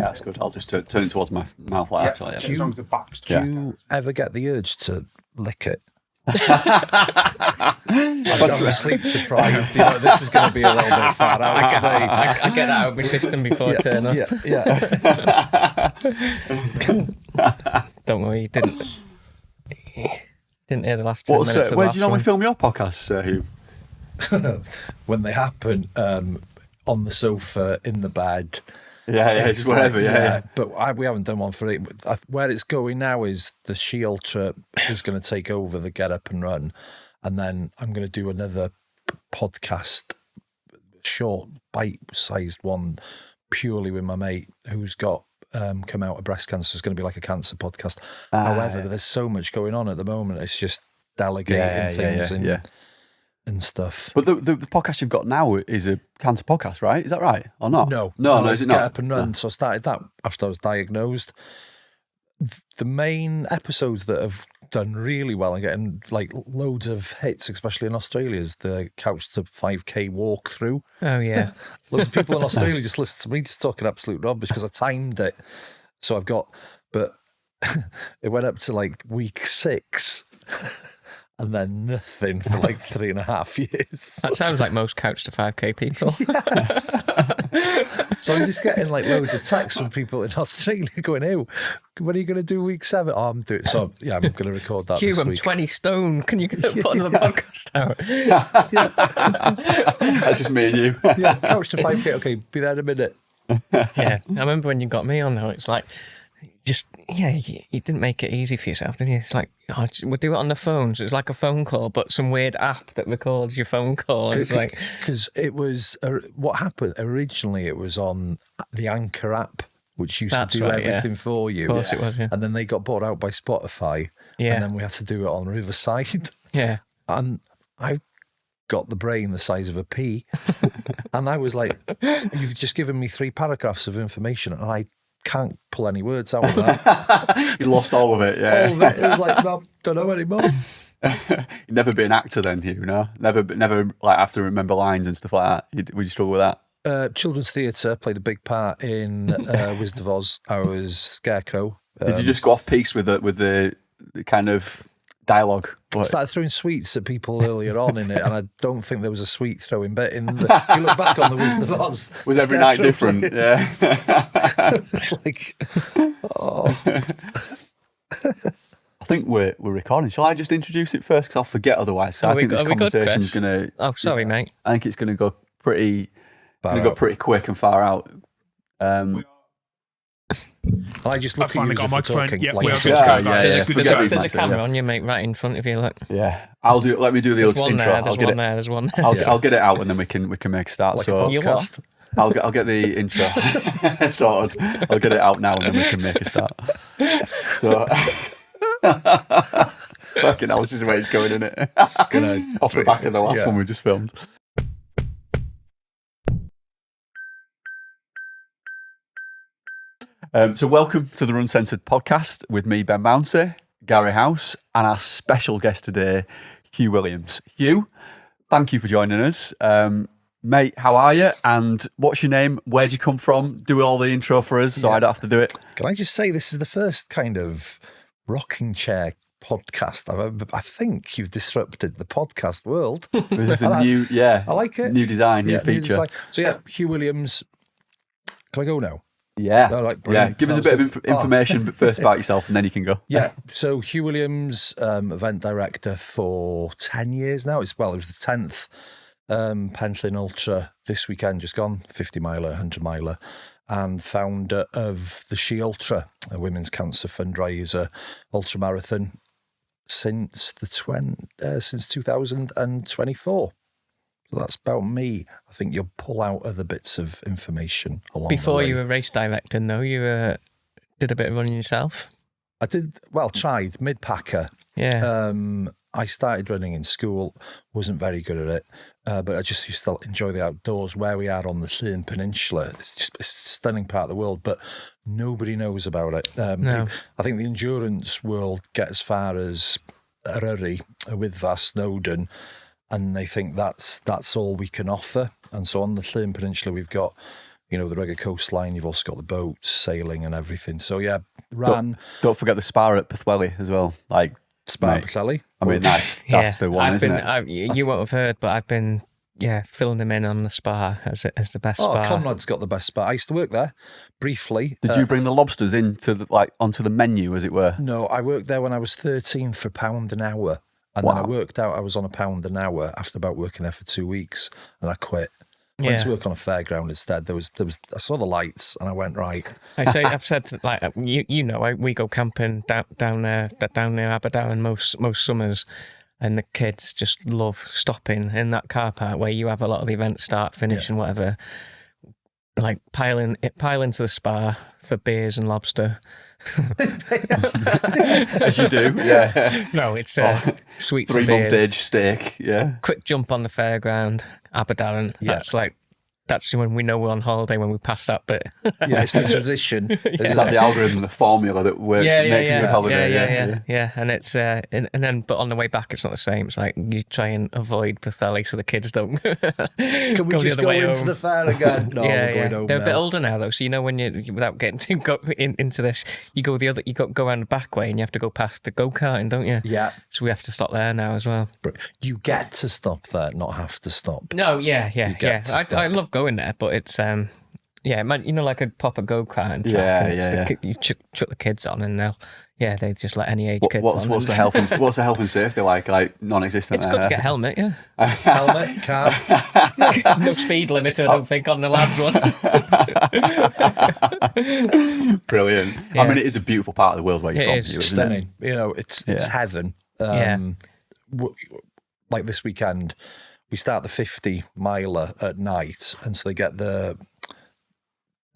that's good. I'll just turn it towards my mouth like that. Actually, as long as the back's Do you ever get the urge to lick it? I'm sleep deprived. This is going to be a little bit far out today. I get that out of my system before I turn up. Yeah. Don't worry, you didn't hear the last 10 minutes of the where last do you normally one. film your podcasts, Huw? When they happen, on the sofa, in the bed. Yeah, just whatever, yeah. But we haven't done one for it. Where it's going now is the She Ultra is going to take over the Get Up and Run, and then I'm going to do another podcast, short, bite-sized one, purely with my mate who's got come out of breast cancer. It's going to be like a cancer podcast. However, there's so much going on at the moment. It's just delegating things and stuff. But the podcast you've got now is a cancer podcast, right? Is that right or not? No, is it Get not? Up and Run. No. So I started that after I was diagnosed. The main episodes that have done really well and getting like loads of hits, especially in Australia, is the Couch to 5K walkthrough. Oh, yeah. Loads of people in Australia just listen to me just talking absolute rubbish because I timed it. So but it went up to like week 6 and then nothing for like 3.5 years. That sounds like most Couch to 5K people. Yes. So I'm just getting like loads of texts from people in Australia going, "Ew, when are you going to do week 7? Oh, I'm doing it. So yeah, I'm going to record that Huw, this I'm week. 20 stone. Can you put another podcast out? That's just me and you. Yeah, Couch to 5K. Okay, be there in a minute. Yeah, I remember when you got me on though. It's like, you didn't make it easy for yourself, did you? It's like, we'll do it on the phone. So it's like a phone call, but some weird app that records your phone call. It's like, because it was what happened originally. It was on the Anchor app, which used to do everything for you. Of course it was, yeah. And then they got bought out by Spotify. Yeah. And then we had to do it on Riverside. yeah. And I've got the brain the size of a pea. And I was like, you've just given me 3 paragraphs of information and I can't pull any words out of that. You lost all of it, yeah. All of it. It was like, no, don't know anymore. You've never been an actor then, Huw, no? Never like have to remember lines and stuff like that. Would you struggle with that? Children's theatre played a big part in Wizard of Oz. I was Scarecrow. Did you just go off piece with the kind of dialogue? I started throwing sweets at people earlier on in it, and I don't think there was a sweet throwing bit in the... You look back on the Wizard of Oz. Was every night different? Place. Yeah. It's like... Oh. I think we're recording. Shall I just introduce it first? Because I'll forget otherwise. So I think this conversation's going to... Oh, sorry, mate. I think it's going to go pretty quick and far out. I just look I've finally got a microphone. Yeah, we are good to Yeah, go, guys. yeah. Good Forget to go. these There's a mics, camera yeah. on you, mate, right in front of you. Look. Yeah, Let me do the There's one intro. there. There's one there. I'll get it out and then we can make a start. like so a podcast. I'll get the intro sorted. I'll get it out now and then we can make a start. So fucking hell, this is the way it's going, isn't it? It's gonna Off the back of the last one we just filmed. So welcome to the RUNcensored podcast with me, Ben Mounsey, Gary House, and our special guest today, Huw Williams. Huw, thank you for joining us. Mate, how are you? And what's your name? Where'd you come from? Do all the intro for us so I don't have to do it. Can I just say this is the first kind of rocking chair podcast I think you've disrupted the podcast world. This is a new, I like it. New design, new feature. design. So yeah, Huw Williams. Can I go now? Yeah. Oh, right, Yeah. brilliant. Give us a That bit was of good. information first about yourself and then you can go. Yeah. So Huw Williams, event director for 10 years now. It was the 10th Pentland Ultra this weekend, just gone, 50 miler, 100 miler, and founder of the She Ultra, a women's cancer fundraiser ultramarathon since 2024. So that's about me. I think you'll pull out other bits of information along the Before way. you were race directing, though, you did a bit of running yourself. I did, tried, mid-packer. Yeah. I started running in school, wasn't very good at it, but I just used to enjoy the outdoors. Where we are on the Llŷn Peninsula, it's a stunning part of the world, but nobody knows about it. No. I think the endurance world get as far as Eryri with Snowdon, and they think that's all we can offer. And so on the Llŷn Peninsula, we've got the rugged coastline. You've also got the boats, sailing and everything. So yeah, ran. Don't forget the spa at Portugal as well. Like Spa Portugal. I mean, that's the one, isn't it? You won't have heard, but I've been filling them in on the spa as the best spa. Conrad's got the best spa. I used to work there briefly. Did you bring the lobsters into onto the menu, as it were? No, I worked there when I was 13 for £1 an hour. And then I worked out I was on £1 an hour after about working there for 2 weeks, and I quit. Went to work on a fairground instead. There was I saw the lights and I went, right. I've said we go camping down near Aberdown most summers, and the kids just love stopping in that car park where you have a lot of the events start, finish and whatever. Like pile into the spa for beers and lobster. As you do, yeah. No, it's sweets 3 and beers. 3 month age steak, yeah. Quick jump on the fairground, Aberdown. That's when we know we're on holiday, when we pass that bit. Yeah, it's the tradition. Is that the algorithm, the formula that works, makes a good holiday? Yeah. And it's and then, but on the way back, it's not the same. It's like you try and avoid Portugal so the kids don't. Can we just go into the fair again? No, we're going home. They're a bit older now, though, so when you without getting to go into this, you go go around the back way, and you have to go past the go-karting, don't you? Yeah. So we have to stop there now as well. But you get to stop there, not have to stop. No, yeah. I love going there, but it's like a proper go-kart track. You chuck the kids on, and now they just let any age kids on. What's the health and safety like non-existent? It's good to get a helmet, Helmet, car. No speed limit, I don't think, on the lads one. Brilliant. I mean, it is a beautiful part of the world where you're from. It is stunning. It? It's heaven. Like this weekend, we start the 50 miler at night, and so they get the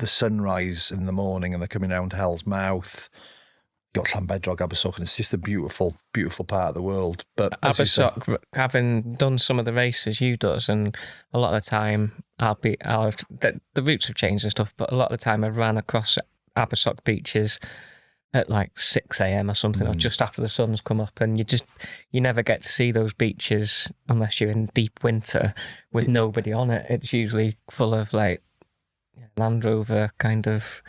sunrise in the morning, and they're coming down to Hell's Mouth. Got Llanbedrog, Abersoch, and it's just a beautiful, beautiful part of the world. But Abersoch, having done some of the races you does, and a lot of the time the routes have changed and stuff, but a lot of the time I ran across Abersoch beaches at like 6 a.m. or something, or just after the sun's come up, and you never get to see those beaches unless you're in deep winter with nobody on it. It's usually full of like Land Rover kind of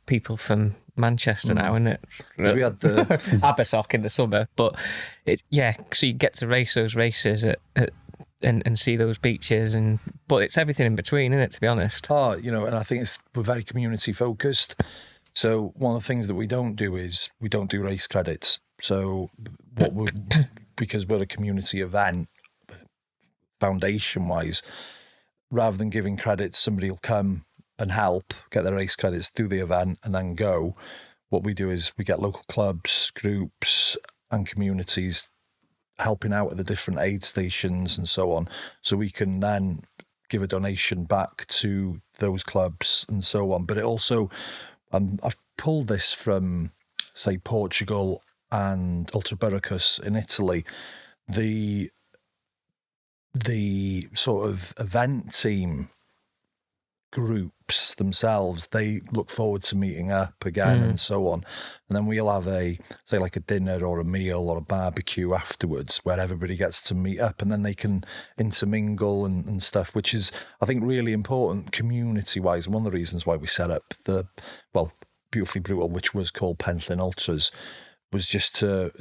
people from Manchester now, isn't it? So we had the Abersoch in the summer, but so you get to race those races and see those beaches, but it's everything in between, isn't it, to be honest? And I think we're very community focused. So one of the things that we don't do is we don't do race credits. So because we're a community event, foundation-wise, rather than giving credits, somebody will come and help, get their race credits, do the event, and then go. What we do is we get local clubs, groups, and communities helping out at the different aid stations and so on, so we can then give a donation back to those clubs and so on. But it also... I've pulled this from, say, Portugal and Ultramarathon in Italy. The sort of event team groups themselves, they look forward to meeting up again and so on. And then we'll have a dinner or a meal or a barbecue afterwards where everybody gets to meet up, and then they can intermingle and stuff, which is, I think, really important community-wise. One of the reasons why we set up Beautifully Brutal, which was called Penllyn Ultras, was just to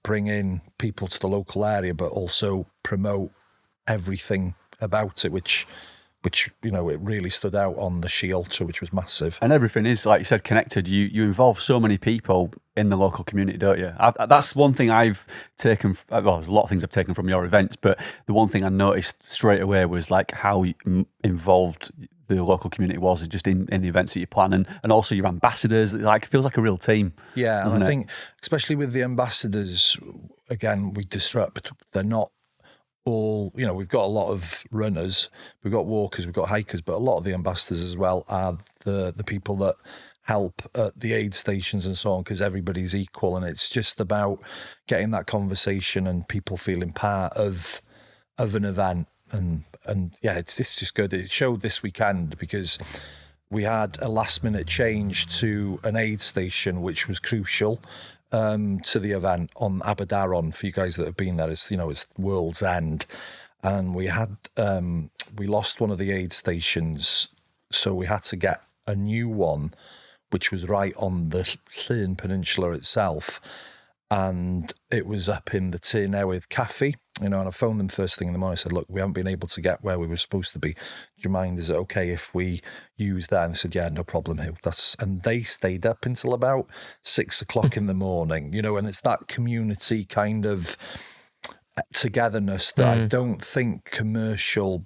bring in people to the local area, but also promote everything about it, which it really stood out on the She Ultra, which was massive. And everything is, like you said, connected. You involve so many people in the local community, don't you? That's one thing I've taken. Well, there's a lot of things I've taken from your events, but the one thing I noticed straight away was like how involved the local community was just in the events that you plan, and also your ambassadors. Like, it feels like a real team. Yeah, and I think especially with the ambassadors, again, we disrupt. They're not all, we've got a lot of runners, we've got walkers, we've got hikers, but a lot of the ambassadors as well are the people that help at the aid stations and so on, because everybody's equal, and it's just about getting that conversation and people feeling part of an event. And it's just good. It showed this weekend because we had a last minute change to an aid station, which was crucial to the event on Aberdaron. For you guys that have been there, it's World's End, and we had we lost one of the aid stations so we had to get a new one, which was right on the Llyn Peninsula itself. And it was up in the Tir Newydd Cafe, and I phoned them first thing in the morning. I said, look, we haven't been able to get where we were supposed to be. Do you mind? Is it okay if we use that? And they said, yeah, no problem, Huw. And they stayed up until about 6 o'clock in the morning, and it's that community kind of togetherness that I don't think commercial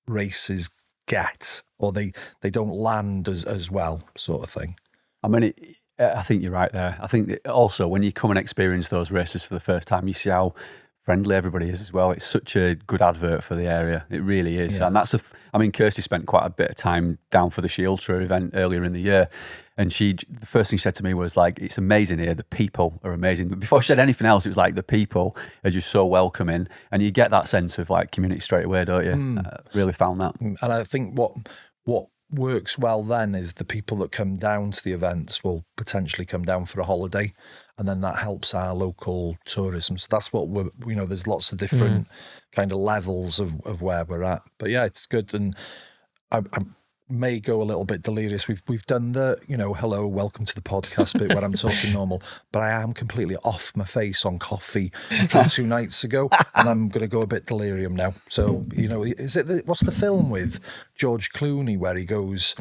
races get, or they don't land as well, sort of thing. I mean, I think you're right there. I think that also when you come and experience those races for the first time, you see how friendly everybody is as well. It's such a good advert for the area. It really is. Yeah. And Kirsty spent quite a bit of time down for the Shield Tour event earlier in the year. And the first thing she said to me was like, it's amazing here. The people are amazing. But before she said anything else, it was like the people are just so welcoming. And you get that sense of like community straight away, don't you? Really found that. And I think what works well then is the people that come down to the events will potentially come down for a holiday, and then that helps our local tourism. So that's what there's lots of different kind of levels of where we're at. But yeah, it's good. And I may go a little bit delirious. We've done the, hello, welcome to the podcast bit where I'm talking normal, but I am completely off my face on coffee from 2 nights ago, and I'm going to go a bit delirium now. So, what's the film with George Clooney where he goes,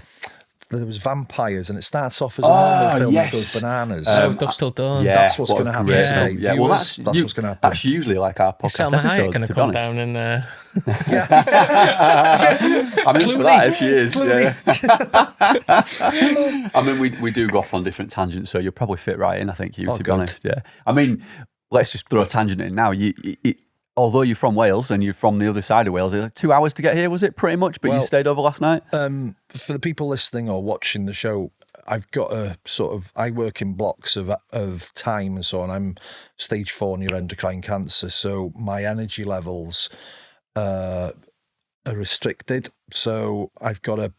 there was vampires, and it starts off as a normal film that goes bananas. Dusk Till Dawn. Yeah, that's what's going to happen today. Yeah, well, that's what's going to happen. That's usually like our podcast episodes, to be honest. Down and, I'm in for that if she is. Yeah. I mean, we do go off on different tangents, so you'll probably fit right in, I think, to be honest. Yeah. I mean, let's just throw a tangent in now. Although you're from Wales and you're from the other side of Wales, it's like 2 hours to get here, was it, pretty much? But you stayed over last night? For the people listening or watching the show, I've got I work in blocks of time and so on. I'm stage 4 neuroendocrine cancer, so my energy levels are restricted. So I've got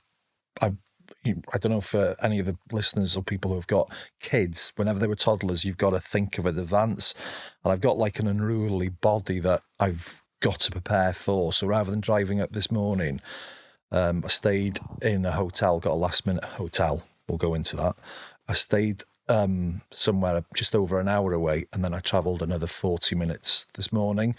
I don't know for any of the listeners or people who've got kids, whenever they were toddlers, you've got to think of it in advance. And I've got like an unruly body that I've got to prepare for. So rather than driving up this morning, I stayed in a hotel, got a last minute hotel. We'll go into that. I stayed somewhere just over an hour away, and then I travelled another 40 minutes this morning.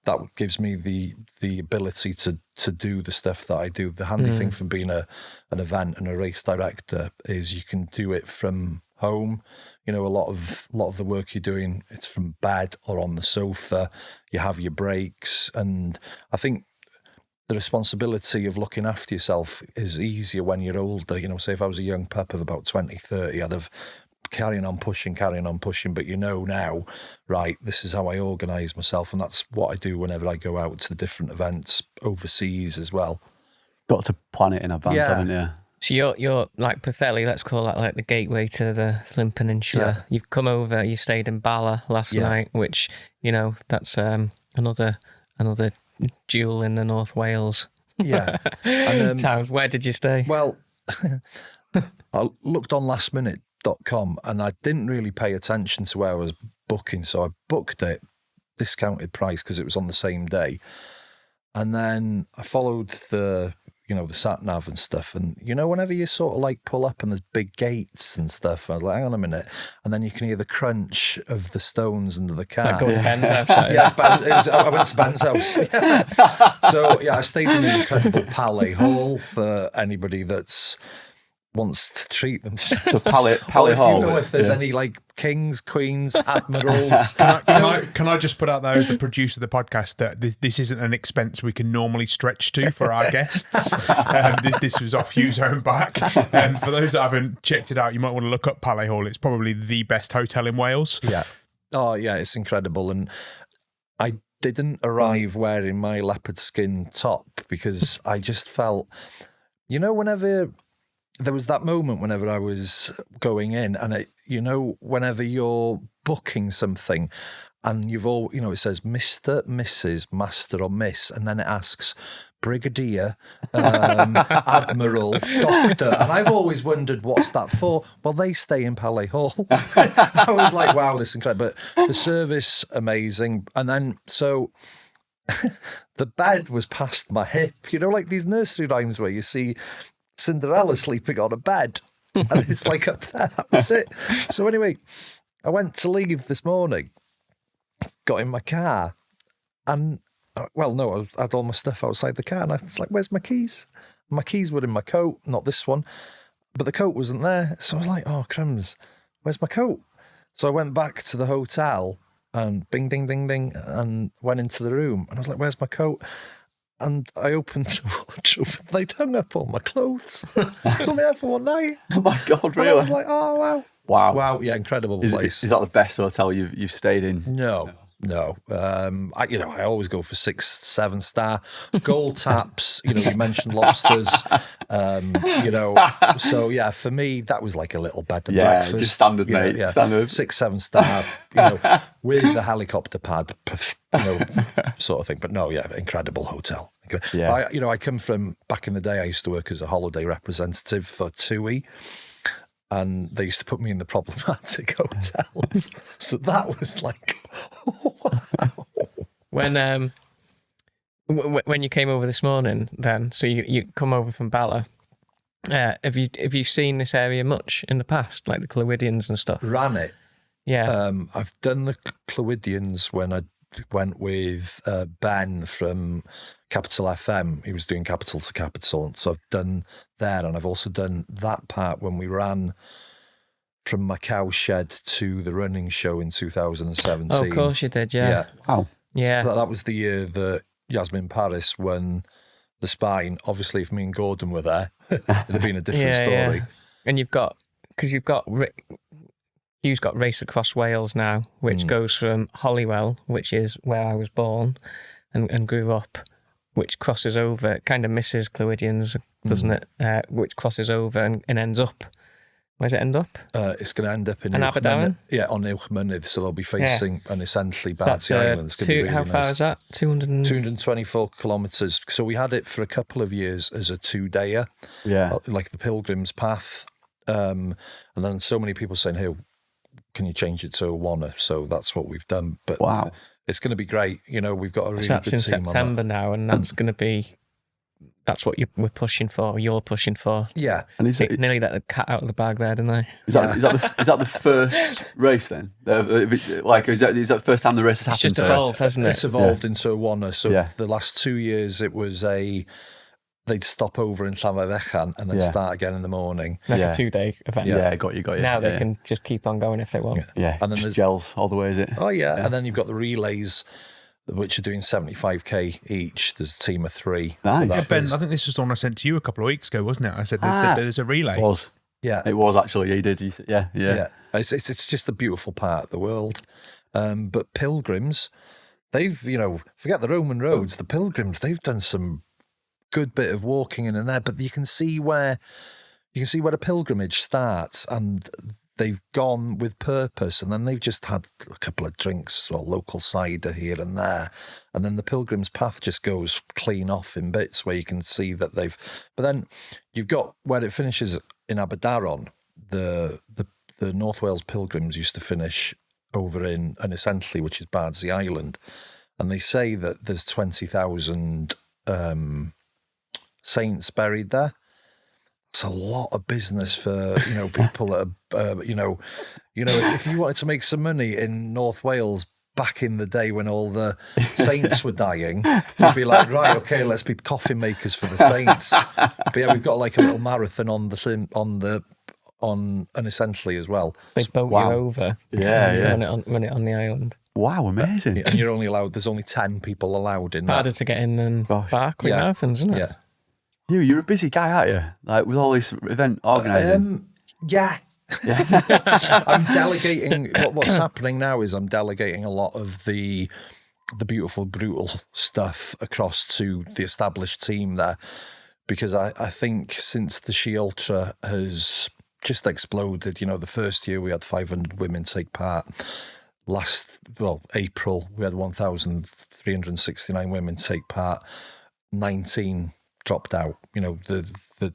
That gives me the ability to do the stuff that I do. The handy thing from being an event and a race director is you can do it from home. A lot of the work you're doing, it's from bed or on the sofa. You have your breaks, and I think the responsibility of looking after yourself is easier when you're older. Say if I was a young pup of about 20, 30, I'd have carrying on pushing, but now, right, this is how I organise myself, and that's what I do whenever I go out to the different events overseas as well. Got to plan it in advance, haven't you? So you're like Pwllheli, let's call that like the gateway to the Llyn Peninsula. Yeah. You've come over, you stayed in Bala last night, which, that's another jewel in the North Wales. Yeah. Towns. Where did you stay? Well, I looked on lastminute.com and I didn't really pay attention to where I was booking, so I booked it discounted price because it was on the same day. And then I followed the sat nav and stuff, and whenever you sort of like pull up and there's big gates and stuff, I was like, hang on a minute, and then you can hear the crunch of the stones under the car. Go to Ben's house. I went to Ben's house. So I stayed in the incredible Palé Hall for anybody that's wants to treat themselves. The Palé Hall. If there's any like kings, queens, admirals. Can I just put out there as the producer of the podcast that this isn't an expense we can normally stretch to for our guests. This was off Huw's own back. For those that haven't checked it out, you might want to look up Palé Hall. It's probably the best hotel in Wales. Yeah. Oh yeah, it's incredible. And I didn't arrive wearing my leopard skin top because I just felt, whenever there was that moment whenever I was going in, and whenever you're booking something and you've all, it says Mr., Mrs., Master or Miss, and then it asks Brigadier, Admiral, Doctor, and I've always wondered what's that for. Well, they stay in Palé Hall. I was like, wow, this is incredible. But the service, amazing. And then, so the bed was past my hip, like these nursery rhymes where you see Cinderella sleeping on a bed. And it's like up there, that was it. So anyway, I went to leave this morning, got in my car, and, I had all my stuff outside the car, and I was like, where's my keys? My keys were in my coat, not this one, but the coat wasn't there. So I was like, oh, crumbs, where's my coat? So I went back to the hotel, and bing, ding, ding, ding, and went into the room, and I was like, where's my coat? And I opened the wardrobe, and they'd hung up all my clothes. I was only there for one night. Oh my God, And really? I was like, oh, wow. Wow. Yeah, incredible Is place. that the best hotel you've stayed in? No. I always go for 6-7 star gold taps. You mentioned lobsters. So yeah, for me that was like a little bed and breakfast. Just standard, mate. Yeah. Standard. 6-7 star. With the helicopter pad, sort of thing. But no, yeah, incredible hotel. Yeah. I come from back in the day. I used to work as a holiday representative for TUI. And they used to put me in the problematic hotels. So that was like, wow. When you came over this morning, then, so you come over from Bala, have you seen this area much in the past, like the Clwydians and stuff? Ran it. Yeah. I've done the Clwydians when I went with Ben from Capital FM. He was doing Capital to Capital. So I've done there, and I've also done that part when we ran from my cow shed to the running show in 2017. Oh, of course you did, yeah. Wow. Yeah. So that was the year that Yasmin Paris won the Spine. Obviously, if me and Gordon were there, it'd have been a different story. Yeah. And Hugh's got Race Across Wales now, which goes from Holywell, which is where I was born and grew up, which crosses over, it kind of misses Clwydians, doesn't it? Which crosses over and ends up. Where does it end up? It's going to end up in Aberdaron? Yeah, on Uwchmynydd, so they'll be facing an essentially Bardsey That's, Island. It's going to be really how far nice. is that? 224 kilometres. So we had it for a couple of years as a 2-dayer, like the Pilgrim's Path. And then so many people saying, hey, can you change it to a one-er? So that's what we've done. But wow, it's going to be great. We've got a really that's good in team September on that. now, and that's going to be, that's what we're pushing for, you're pushing for. Yeah. And is it nearly let the cat out of the bag there, didn't they? Is that the first race then? Is that the first time the race has happened? It's just evolved, hasn't it? It's evolved into a one-er. So the last 2 years it was they'd stop over in Llanfairfechan and then start again in the morning. Like a 2-day event. Yeah, got you. Now they can just keep on going if they want. Yeah, and then just there's gels all the way, is it? Oh yeah, and then you've got the relays, which are doing 75k each. There's a team of 3. Nice. Yeah, Ben, I think this was the one I sent to you a couple of weeks ago, wasn't it? I said that there's a relay. It was. Yeah, it was actually. You did. Yeah. It's just a beautiful part of the world. But pilgrims, they've forget the Roman roads. The pilgrims, they've done some good bit of walking in and there, but you can see where a pilgrimage starts, and they've gone with purpose, and then they've just had a couple of drinks or local cider here and there, and then the pilgrim's path just goes clean off in bits where you can see that they've. But then you've got where it finishes in Aberdaron. The North Wales pilgrims used to finish over in Ynys, which is Bardsey Island, and they say that there's 20,000 saints buried there. It's a lot of business for people that are if you wanted to make some money in North Wales back in the day when all the saints were dying, you'd be like, right, okay, let's be coffin makers for the saints. But yeah, we've got like a little marathon on Ynys as well. They boat you over. Run it on the island. Wow, amazing. And you're only allowed. There's only 10 people allowed in that. Harder to get in than Barclay marathons, isn't it? Yeah. You're a busy guy, aren't you? Like with all this event organising. Yeah. I'm delegating. What's happening now is I'm delegating a lot of the beautiful, brutal stuff across to the established team there, because I think since the She Ultra has just exploded, the first year we had 500 women take part. April we had 1,369 women take part. 19 dropped out. The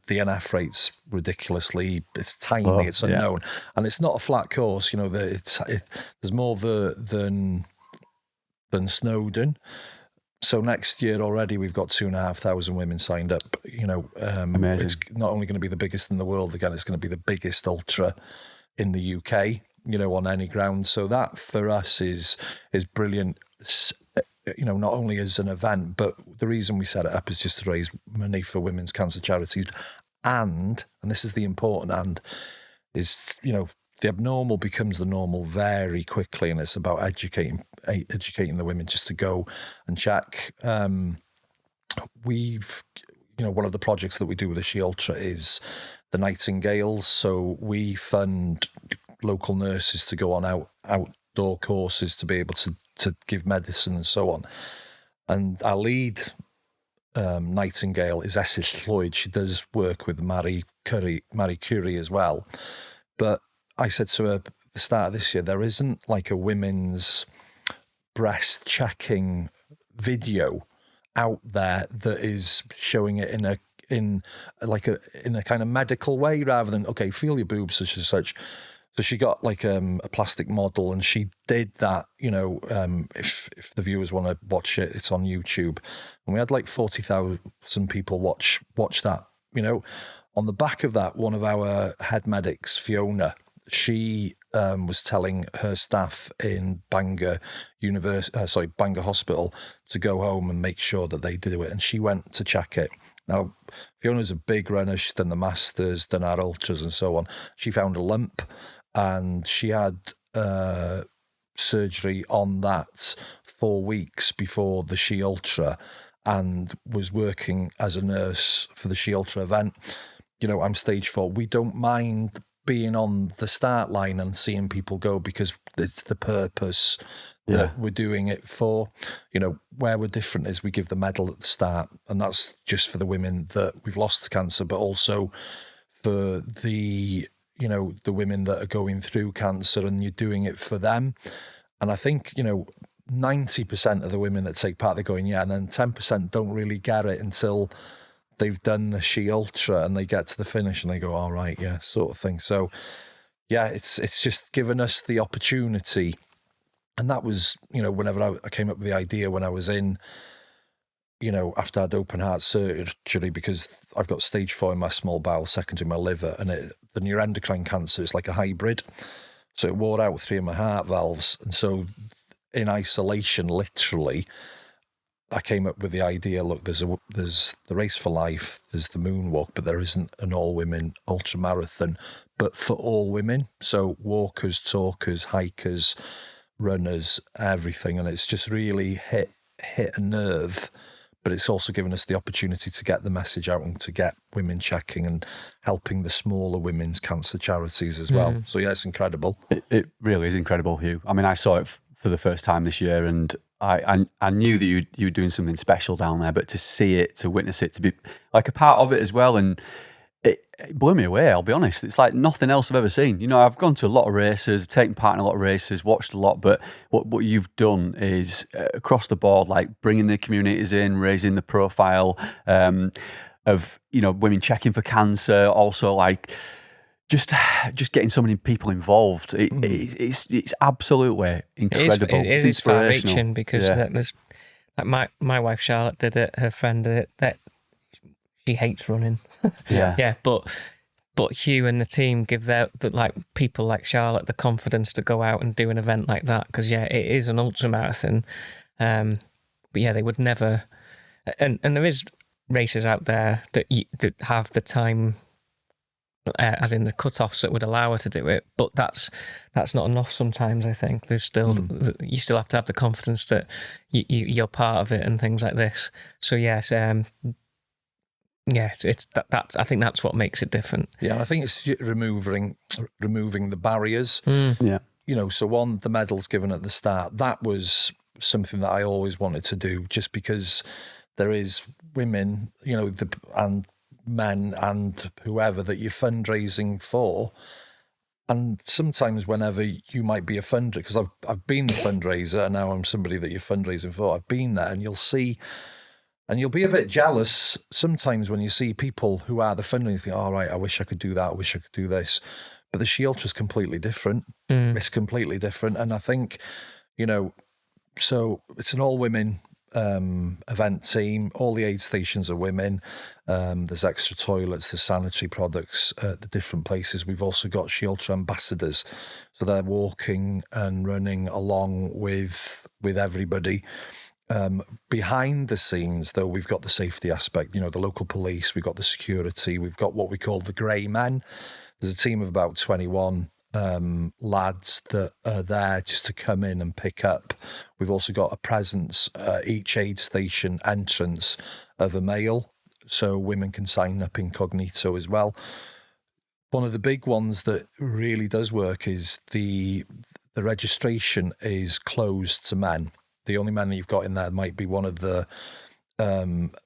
NF rate's ridiculously, it's tiny, it's unknown, and it's not a flat course. There's more than Snowdon, So next year already we've got 2,500 women signed up. Amazing. It's not only going to be the biggest in the world, again, it's going to be the biggest ultra in the UK, on any ground. So that for us is brilliant, not only as an event, but the reason we set it up is just to raise money for women's cancer charities. And this is the important is, the abnormal becomes the normal very quickly, and it's about educating the women just to go and check. We've, one of the projects that we do with the She Ultra is the Nightingales. So we fund local nurses to go on outdoor courses to be able to give medicine and so on. And our lead Nightingale is Essie Lloyd. She does work with Marie Curie as well. But I said to her at the start of this year, there isn't like a women's breast checking video out there that is showing it in a kind of medical way, rather than, okay, feel your boobs, such and such. So she got like a plastic model, and she did that. If the viewers want to watch it, it's on YouTube, and we had like 40,000 people watch that. On the back of that, one of our head medics, Fiona, she was telling her staff in Bangor Hospital to go home and make sure that they do it, and she went to check it. Now, Fiona's a big runner. She's done the Masters, done our ultras and so on. She found a lump, and she had surgery on that 4 weeks before the She Ultra, and was working as a nurse for the She Ultra event. I'm stage 4. We don't mind being on the start line and seeing people go, because it's the purpose that we're doing it for. Where we're different is we give the medal at the start, and that's just for the women that we've lost to cancer, but also for the women that are going through cancer, and you're doing it for them. And I think, 90% of the women that take part, they're going, yeah, and then 10% don't really get it until they've done the She Ultra and they get to the finish and they go, all right, yeah, sort of thing. So yeah, it's just given us the opportunity. And that was, whenever I came up with the idea when I was in, after I had open heart surgery, because I've got stage 4 in my small bowel, secondary in my liver, and the neuroendocrine cancer is like a hybrid. So it wore out 3 of my heart valves. And so in isolation, literally, I came up with the idea, look, there's the Race for Life, there's the moonwalk, but there isn't an all-women ultramarathon, but for all women. So walkers, talkers, hikers, runners, everything. And it's just really hit a nerve, but it's also given us the opportunity to get the message out and to get women checking and helping the smaller women's cancer charities as well. So yeah, it's incredible. It really is incredible, Huw. I mean, I saw it for the first time this year, and I knew that you were doing something special down there, but to see it, to witness it, to be like a part of it as well, and it blew me away, I'll be honest. It's like nothing else I've ever seen. I've gone to a lot of races, taken part in a lot of races, watched a lot, but what you've done is across the board, like bringing the communities in, raising the profile of, women checking for cancer, also like just getting so many people involved. It's absolutely incredible. It is far-reaching, because there's like my wife Charlotte did it, her friend did it. That she hates running. But Huw and the team give people like Charlotte the confidence to go out and do an event like that, because it is an ultramarathon. But they would never. And there is races out there that have the time. As in the cut-offs that would allow her to do it, but that's not enough sometimes. I think there's still you still have to have the confidence that you're part of it and things like this. So yes, it's that I think that's what makes it different. Yeah, and I think it's removing the barriers. So on the medals given at the start, that was something that I always wanted to do, just because there is women, and men and whoever that you're fundraising for, and sometimes whenever you might be a fundraiser, because I've been the fundraiser and now I'm somebody that you're fundraising for, I've been there, and you'll see, and you'll be a bit jealous sometimes when you see people who are the fundraiser, you think, all right, I wish I could do that, I wish I could do this, but the She Ultra is completely different. It's completely different, and I think, so it's an all-women event team. All the aid stations are women. There's extra toilets, there's sanitary products at the different places. We've also got She Ultra ambassadors, so they're walking and running along with everybody. Behind the scenes, though, we've got the safety aspect, the local police, we've got the security, we've got what we call the grey men. There's a team of about 21 lads that are there just to come in and pick up. We've also got a presence at each aid station entrance of a male, so women can sign up incognito as well. One of the big ones that really does work is the registration is closed to men. The only men that you've got in there might be one of the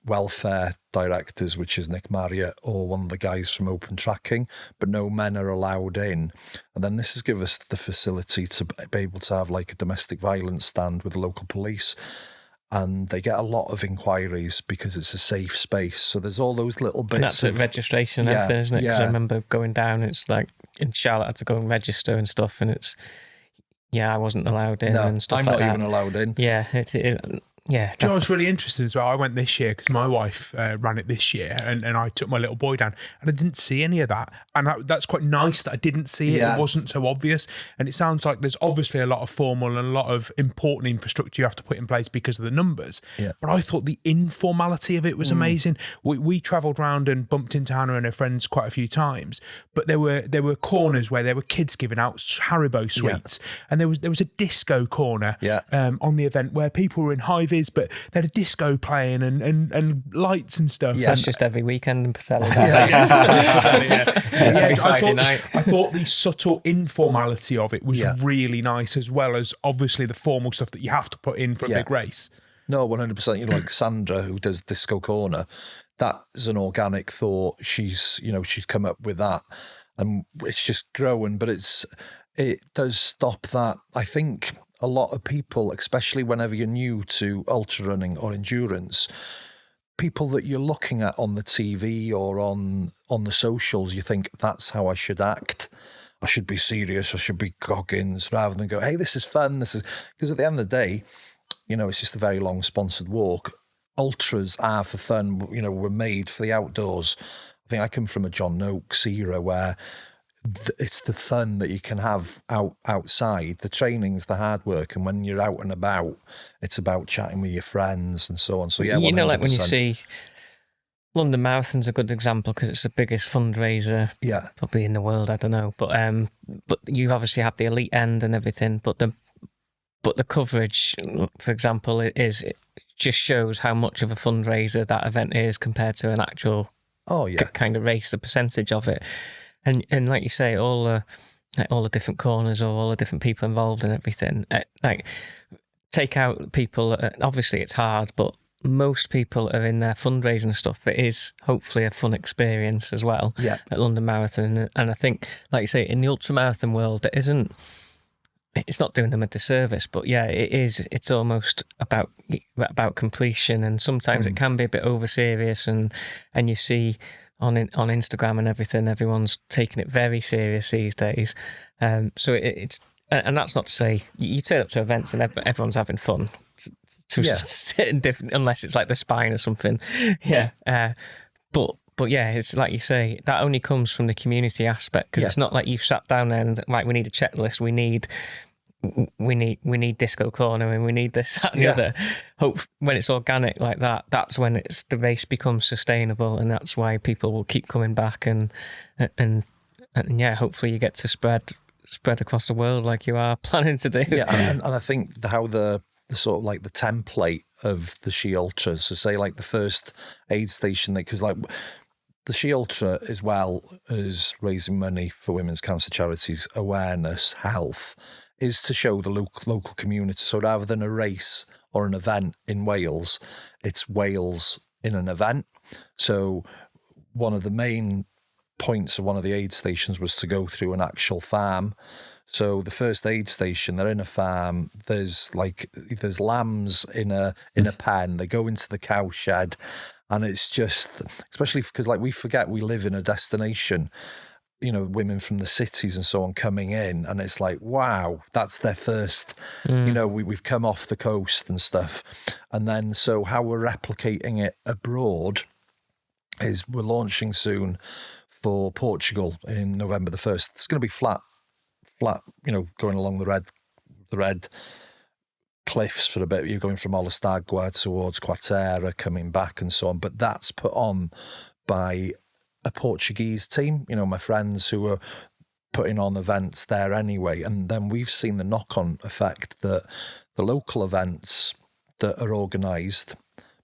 welfare directors, which is Nick Marriott, or one of the guys from Open Tracking, but no men are allowed in. And then this has given us the facility to be able to have like a domestic violence stand with the local police, and they get a lot of inquiries because it's a safe space. So there's all those little bits. And that's at registration and everything, isn't it? Because I remember going down, it's like in Charlotte, I had to go and register and stuff, and it's, I wasn't allowed in and stuff like that. I'm not even allowed in. Yeah, yeah. Do you know what's really interesting as well? I went this year because my wife ran it this year, and I took my little boy down, and I didn't see any of that. And that's quite nice that I didn't see it. It wasn't so obvious. And it sounds like there's obviously a lot of formal and a lot of important infrastructure you have to put in place because of the numbers. Yeah. But I thought the informality of it was amazing. We travelled around and bumped into Hannah and her friends quite a few times, but there were corners where there were kids giving out Haribo sweets, and there was a disco corner on the event where people were in high-vis, but they had a disco playing and lights and stuff. Yeah, that's just every weekend in Palé. Every Friday night. I thought the subtle informality of it was really nice, as well as obviously the formal stuff that you have to put in for a big race. No, 100%. Like Sandra, who does Disco Corner, that is an organic thought. She's come up with that, and it's just growing. But it does stop that. I think a lot of people, especially whenever you're new to ultra running or endurance, people that you're looking at on the TV or on the socials, you think that's how I should act. I should be serious. I should be Goggins, rather than go, hey, this is fun. Because at the end of the day, it's just a very long sponsored walk. Ultras are for fun. We're made for the outdoors. I think I come from a John Noakes era where it's the fun that you can have outside. The training's the hard work, and when you're out and about, it's about chatting with your friends and so on. So 100%. Like when you see London Marathon's a good example because it's the biggest fundraiser probably in the world. I don't know, but you obviously have the elite end and everything, but the coverage, for example, it just shows how much of a fundraiser that event is compared to an actual kind of race. The percentage of it. And like you say, all the different corners or all the different people involved and everything. Like, take out people. Obviously, it's hard, but most people are in their fundraising stuff. It is hopefully a fun experience as well at London Marathon. And I think, like you say, in the ultramarathon world, it's not doing them a disservice, but it is. It's almost about completion, and sometimes it can be a bit over serious. And you see on Instagram and everything, everyone's taking it very serious these days. So it's, and that's not to say you turn up to events and everyone's having fun. Unless it's like the Spine or something. But it's like you say, that only comes from the community aspect, because it's not like you've sat down there and like, we need a checklist, we need Disco Corner, and we need this, that, and the other. When it's organic like that, that's when the race becomes sustainable, and that's why people will keep coming back, and hopefully you get to spread across the world like you are planning to do. And I think how the sort of like the template of the She Ultra, so say like the first aid station, because like the She Ultra, as well as raising money for women's cancer charities, awareness, health, is to show the local community. So rather than a race or an event in Wales, it's Wales in an event. So one of the main points of one of the aid stations was to go through an actual farm. So the first aid station, they're in a farm. There's lambs in a pen. They go into the cow shed, and it's just, especially because like we forget we live in a destination. women from the cities and so on coming in, and it's like, wow, that's their first, we've come off the coast and stuff. And then, so how we're replicating it abroad is we're launching soon for Portugal in November the 1st. It's going to be flat, going along the red cliffs for a bit. You're going from Olistagua towards Quatera, coming back and so on. But that's put on by a Portuguese team, my friends who are putting on events there anyway. And then we've seen the knock-on effect that the local events that are organised,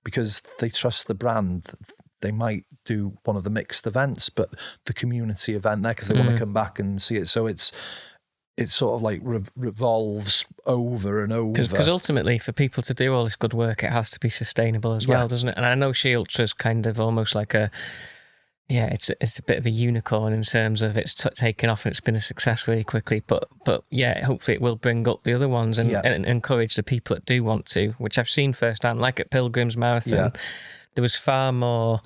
because they trust the brand, they might do one of the mixed events, but the community event there because they want to come back and see it. So it's sort of like revolves over and over. Because ultimately, for people to do all this good work, it has to be sustainable as well, doesn't it? And I know She Ultra's kind of almost like it's a bit of a unicorn in terms of it's taken off and it's been a success really quickly. But hopefully it will bring up the other ones and encourage the people that do want to, which I've seen firsthand, like at Pilgrim's Marathon. Yeah. There was far more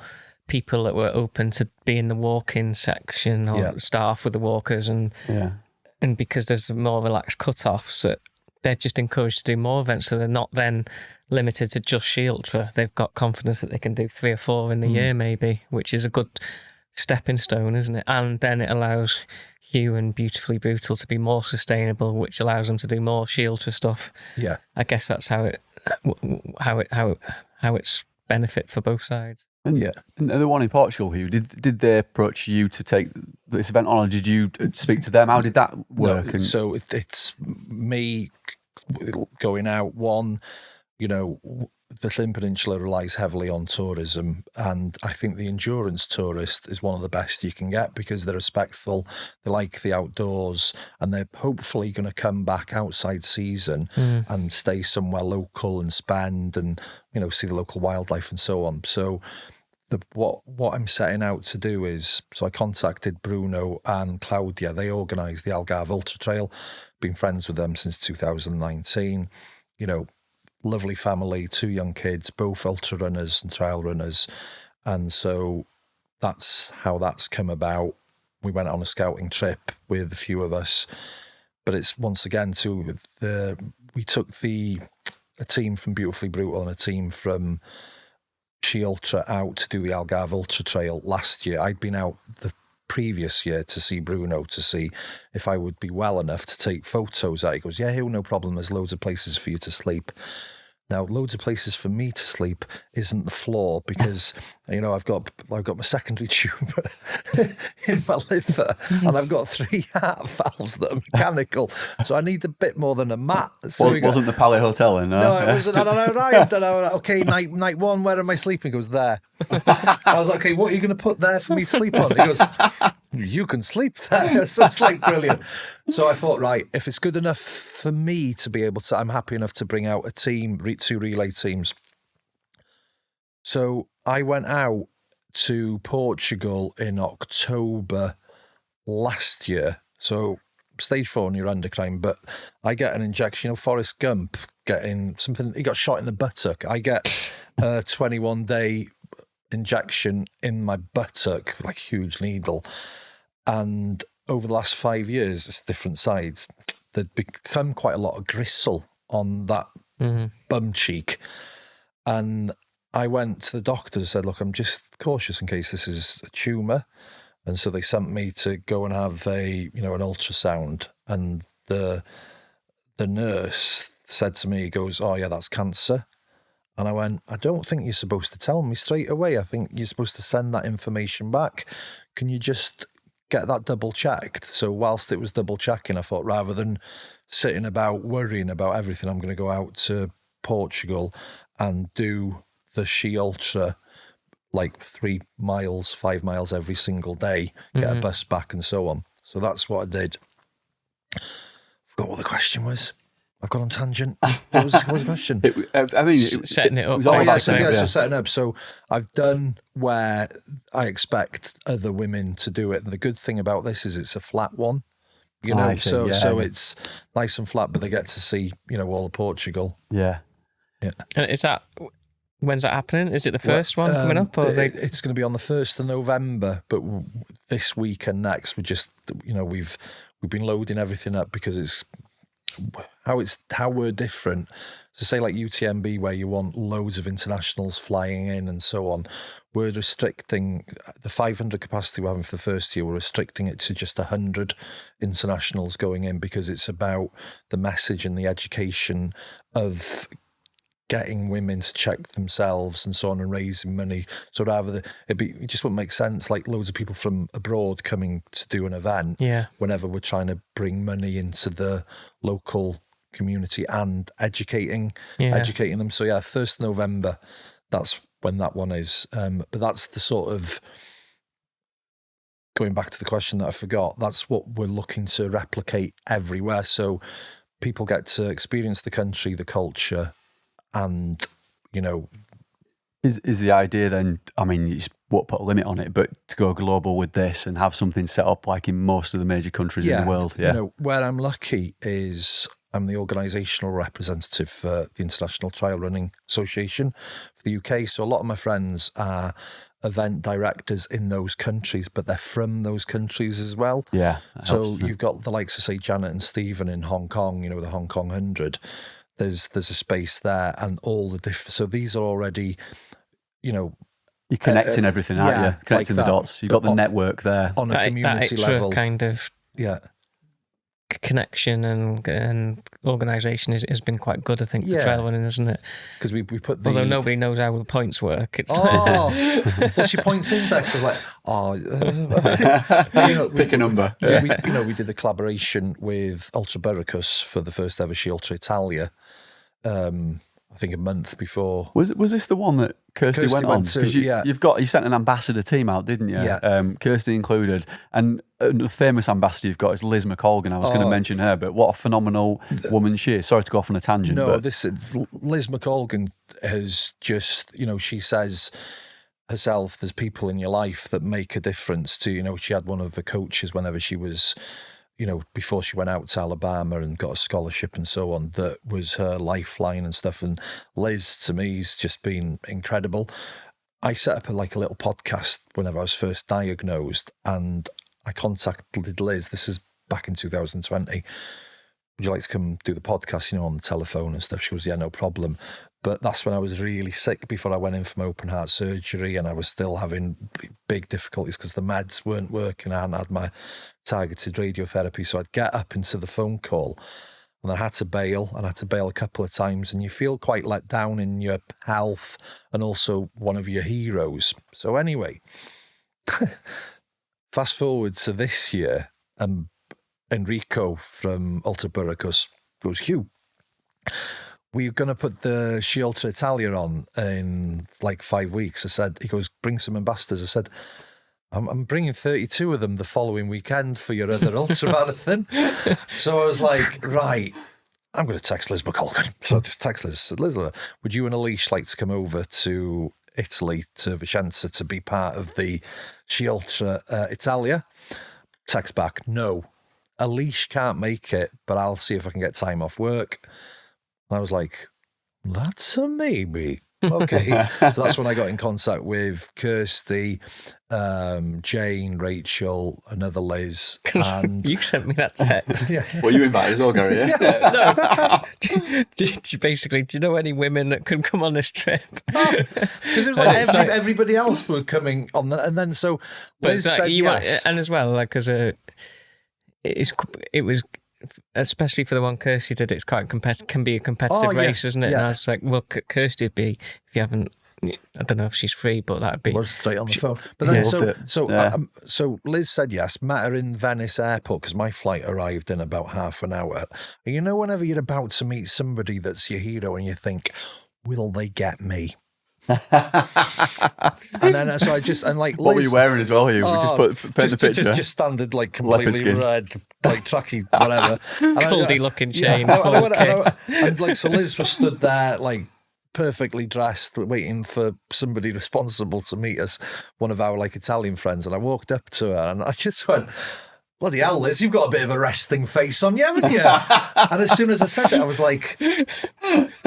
people that were open to be in the walk-in section or start off with the walkers and because there's more relaxed cut-offs, that they're just encouraged to do more events, so they're not then limited to just She Ultra. They've got confidence that they can do 3 or 4 in the year maybe, which is a good stepping stone, isn't it? And then it allows Huw and Beautifully Brutal to be more sustainable, which allows them to do more She Ultra stuff. Yeah, I guess that's how it's benefit for both sides. And the one in Portugal, Huw, did they approach you to take this event on, or did you speak to them? How did that work? No, so it's me going out. One, the Llyn Peninsula relies heavily on tourism, and I think the endurance tourist is one of the best you can get because they're respectful, they like the outdoors, and they're hopefully going to come back outside season and stay somewhere local and spend and see the local wildlife and so on. So what I'm setting out to do is, so I contacted Bruno and Claudia. They organised the Algarve Ultra Trail. Been friends with them since 2019. Lovely family, 2 young kids, both ultra runners and trail runners. And so that's how that's come about. We went on a scouting trip with a few of us, but it's once again we took a team from Beautifully Brutal and a team from She Ultra out to do the Algarve Ultra Trail last year. I'd been out the previous year to see Bruno to see if I would be well enough to take photos out. He goes, yeah, no problem. There's loads of places for you to sleep. Now, loads of places for me to sleep isn't the floor because, I've got my secondary tumour in my liver and I've got 3 heart valves that are mechanical. So I need a bit more than a mat. So it wasn't the Palé Hotel in, no? No, it wasn't. And I arrived and I went, okay, night 1, where am I sleeping? He goes, there. I was like, okay, what are you going to put there for me to sleep on? He goes, you can sleep there. So it's like brilliant. So I thought, right, if it's good enough for me to be able to, I'm happy enough to bring out a team, 2 relay teams. So I went out to Portugal in October last year. So stage 4 neuroendocrine, but I get an injection. Forrest Gump getting something, he got shot in the buttock. I get a 21-day injection in my buttock, like a huge needle. And over the last 5 years, it's different sides. There'd become quite a lot of gristle on that bum cheek. And I went to the doctor and said, look, I'm just cautious in case this is a tumour. And so they sent me to go and have an ultrasound. And the nurse said to me, he goes, oh yeah, that's cancer. And I went, I don't think you're supposed to tell me straight away. I think you're supposed to send that information back. Can you just get that double checked? So whilst it was double checking, I thought rather than sitting about worrying about everything, I'm going to go out to Portugal and do the She Ultra, like 3 miles, 5 miles every single day, get a bus back and so on. So that's what I did. Forgot what the question was. I've gone on tangent. What was the question? Setting it up. So setting up. So I've done where I expect other women to do it. And the good thing about this is it's a flat one, so it's nice and flat, but they get to see, all of Portugal. Yeah. And is that When's that happening? Is it the first one coming up? Or It's going to be on the 1st of November, but this week and next, we've been loading everything up because it's how we're different. So say like UTMB, where you want loads of internationals flying in and so on, we're restricting the 500 capacity we're having for the first year. We're restricting it to just 100 internationals going in because it's about the message and the education of getting women to check themselves and so on and raising money. So rather it just wouldn't make sense, like loads of people from abroad coming to do an event whenever we're trying to bring money into the local community and educating them. So 1st November, that's when that one is. But that's the sort of, going back to the question that I forgot, that's what we're looking to replicate everywhere. So people get to experience the country, the culture, and, Is the idea then, I mean, you won't put a limit on it, but to go global with this and have something set up like in most of the major countries in the world? Yeah. Where I'm lucky is I'm the organisational representative for the International Trail Running Association for the UK. So a lot of my friends are event directors in those countries, but they're from those countries as well. Yeah. So you've got the likes of, say, Janet and Stephen in Hong Kong, the Hong Kong 100. There's a space there, and all the different. So these are already, you're connecting everything, aren't you? Connecting the dots. You've got the network there on a community that level. Kind of connection and organisation has been quite good, I think, for trail running, isn't it? Because we put the... Although nobody knows how the points work. It's what's your points index? I was like, pick a number. We did a collaboration with Ultramarathon for the first ever Sciolta Italia. I think a month before. Was this the one that Kirsty went on? Because you sent an ambassador team out, didn't you? Yeah. Kirsty included. And a famous ambassador you've got is Liz McColgan. I was going to mention her, but what a phenomenal woman she is. Sorry to go off on a tangent. No, Liz McColgan has just, she says herself, there's people in your life that make a difference to, she had one of the coaches whenever she was, before she went out to Alabama and got a scholarship and so on, that was her lifeline and stuff. And Liz, to me, has just been incredible. I set up a little podcast whenever I was first diagnosed, and I contacted Liz. This is back in 2020. Would you like to come do the podcast, on the telephone and stuff? She goes, yeah, no problem. But that's when I was really sick before I went in from open heart surgery, and I was still having big difficulties because the meds weren't working. I hadn't had my targeted radiotherapy. So I'd get up into the phone call and I had to bail, a couple of times, and you feel quite let down in your health and also one of your heroes. So anyway, fast forward to this year, and Enrico from Ultramarathon goes, Huw, we're going to put the Sciolta Italia on in 5 weeks. He goes, bring some ambassadors. I said, I'm bringing 32 of them the following weekend for your other ultramarathon. So I was like, right, I'm going to text Liz McColgan. So I just text Liz. I said, Liz, would you and Alish like to come over to Italy, to Vicenza, to be part of the Sciolta Italia? Text back, no. Alish can't make it, but I'll see if I can get time off work. And I was like, that's a maybe. Okay. So that's when I got in contact with Kirsty, Jane, Rachel, another Liz. And you sent me that text. Well, you invited as well, Gary, No. Do you know any women that could come on this trip? Because it was everybody else were coming on that. And then so Liz said yes. And as well, because it was... especially for the one Kirsty did, it's quite can be a competitive race, isn't it? Yeah. And I was like, well, Kirsty would be, if you haven't, I don't know if she's free, but that'd be... Was straight on the phone. But then, so Liz said yes, met her in Venice airport, because my flight arrived in about half an hour. And whenever you're about to meet somebody that's your hero and you think, will they get me? And then so I just, and Liz, what were you wearing as well, Hugh? We just paint the picture. Just standard completely red, tracky, whatever. Coldy looking chain. And so Liz was stood there perfectly dressed, waiting for somebody responsible to meet us, one of our Italian friends. And I walked up to her and I just went, bloody hell, Liz, you've got a bit of a resting face on you, haven't you? And as soon as I said it, I was like,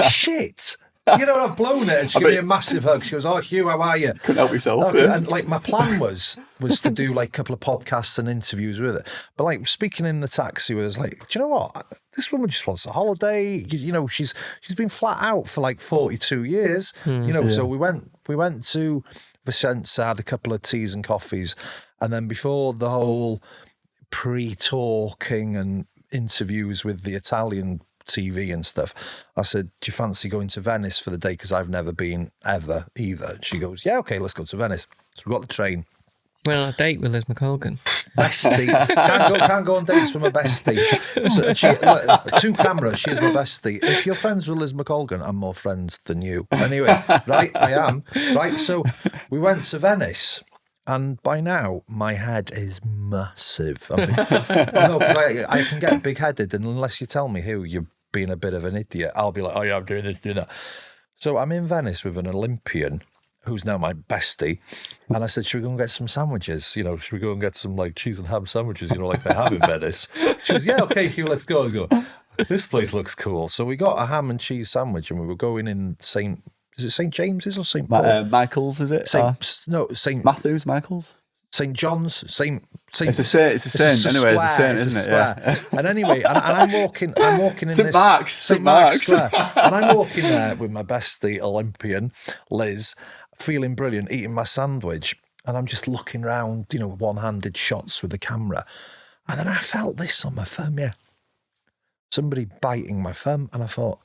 shit. You know, I've blown it. And she gave me a massive hug. She goes, "Oh, Huw, how are you?" Couldn't help yourself. Okay, Yeah. and like my plan was to do like a couple of podcasts and interviews with her. But like speaking in the taxi with us, like, do you know what? This woman just wants a holiday. You know, she's been flat out for like 42 years. You know, so we went to Venice, had a couple of teas and coffees, and then before the whole pre-talking and interviews with the Italian TV and stuff, I said, "Do you fancy going to Venice for the day? Because I've never been ever either." She goes, "Yeah, okay, let's go to Venice." So we got the train. We're on a date with Liz McColgan. Bestie. Can't go on dates with my bestie. So look, 2 cameras, she is my bestie. If you're friends with Liz McColgan, I'm more friends than you. Anyway, right, I am. Right, so we went to Venice. And by now, my head is massive. No, because I can get big-headed, and unless you tell me, Huw, you're being a bit of an idiot, I'll be like, "Oh yeah, I'm doing this, doing that." So I'm in Venice with an Olympian who's now my bestie, and I said, "Should we go and get some sandwiches? You know, should we go and get some like cheese and ham sandwiches? You know, like they have in Venice." She goes, "Yeah, okay, Huw, let's go." I go, "This place looks cool." So we got a ham and cheese sandwich, and we were going in Is it St. James's or St. Paul? Michael's, is it? St. Matthew's, Michael's? St. John's, St. It's a saint. Anyway, it's a saint, isn't it? Yeah. And anyway, and I'm walking in St. this Mark's. St. Mark's Square, and I'm walking there with my bestie Olympian Liz, feeling brilliant, eating my sandwich, and I'm just looking around, you know, one-handed shots with the camera, and then I felt this on my thumb, somebody biting my thumb, and I thought,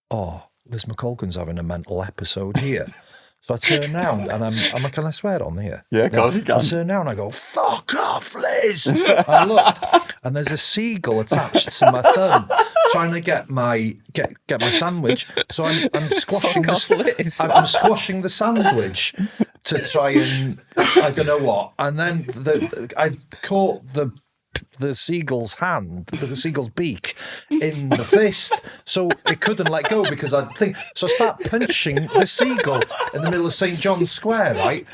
"Oh, Liz McColgan's having a mental episode here." So I turn round and I'm like, "Can I swear on here?" Yeah, of course you can. I turn round and I go, "Fuck off, Liz!" I looked, and there's a seagull attached to my thumb, trying to get my sandwich. So I'm squashing I'm squashing the sandwich to try and I don't know what. And then I caught the seagull's hand, the seagull's beak in the fist, so it couldn't let go because I start punching the seagull in the middle of St. John's Square, right?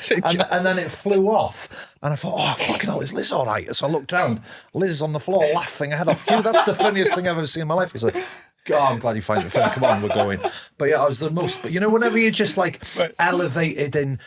And then it flew off, and I thought, "Oh, fucking hell, is Liz all right?" So I looked down, Liz is on the floor laughing her head off. Huw, that's the funniest thing I've ever seen in my life. He's like, "God, I'm glad you find it funny. Come on, we're going." But yeah, I was the most. But you know, whenever you're just like elevated in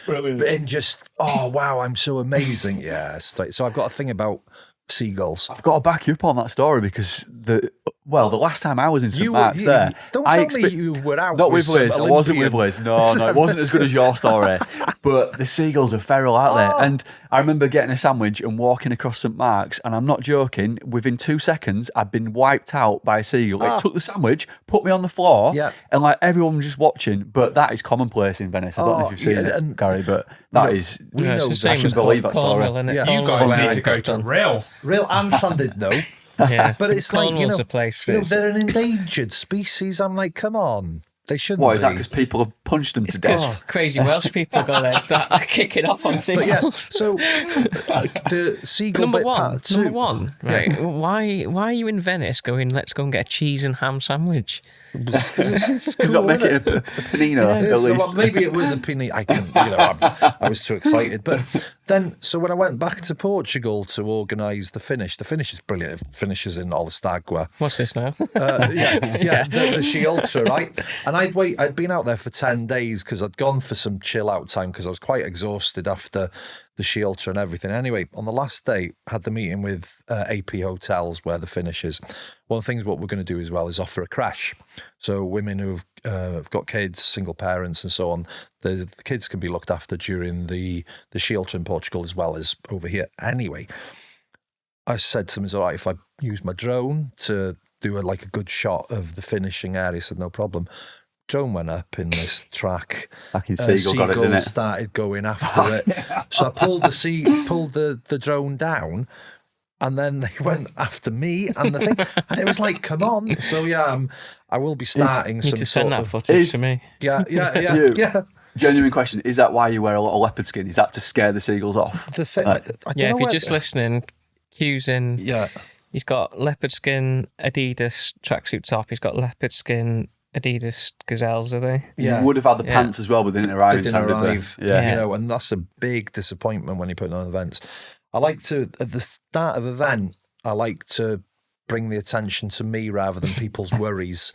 just, "Oh wow, I'm so amazing." Yeah, straight. So I've got a thing about seagulls. I've got to back you up on that story because the last time I was in St. Mark's there, don't tell me you were out. Not with Liz. I wasn't with Liz. No, it wasn't as good as your story. But the seagulls are feral out there, and I remember getting a sandwich and walking across St. Mark's, and I'm not joking. Within 2 seconds, I'd been wiped out by a seagull. It took the sandwich, put me on the floor, and like everyone was just watching. But that is commonplace in Venice. I don't know if you've seen it, Gary, but that is. We know. I shouldn't believe that story. You guys need to go to Real and funded, though. Yeah, but it's like, you know, a place they're an endangered species. I'm like, come on, they shouldn't. What is that? Because people have punched them to death. Crazy Welsh people go there and start kicking off on seagulls. But yeah, so the seagull number bit one, right? Yeah. Why are you in Venice going, "Let's go and get a cheese and ham sandwich"? It's cool, not making a panino, at least. Well, maybe it was a panini. I was too excited. But then, so when I went back to Portugal to organise the finish is brilliant. It finishes in Olistagua. What's this now? The She Ultra, right? And I'd been out there for 10 days because I'd gone for some chill out time because I was quite exhausted after the She Ultra and everything. Anyway, on the last day, I had the meeting with AP Hotels where the finish is. One of the things what we're going to do as well is offer a crèche. So women who've got kids, single parents and so on, the kids can be looked after during the She Ultra in Portugal as well as over here. Anyway, I said to them, "Is it all right if I use my drone to do a good shot of the finishing area?" He said, "No problem." Drone went up in this track. Seagull got it, didn't it? Started going after it. So I pulled the drone down, and then they went after me and the thing, and it was like, "Come on!" So yeah, I will be starting some need to send that sort of footage to me. Yeah. Genuine question: is that why you wear a lot of leopard skin? Is that to scare the seagulls off? If you're just listening, Huw's in. Yeah. He's got leopard skin Adidas tracksuit top. He's got leopard skin Adidas Gazelles, are they? Yeah. You would have had the pants as well, but they didn't arrive in time, did they? Yeah. You know, and that's a big disappointment when you put on events. I like to, at the start of an event, I like to bring the attention to me rather than people's worries.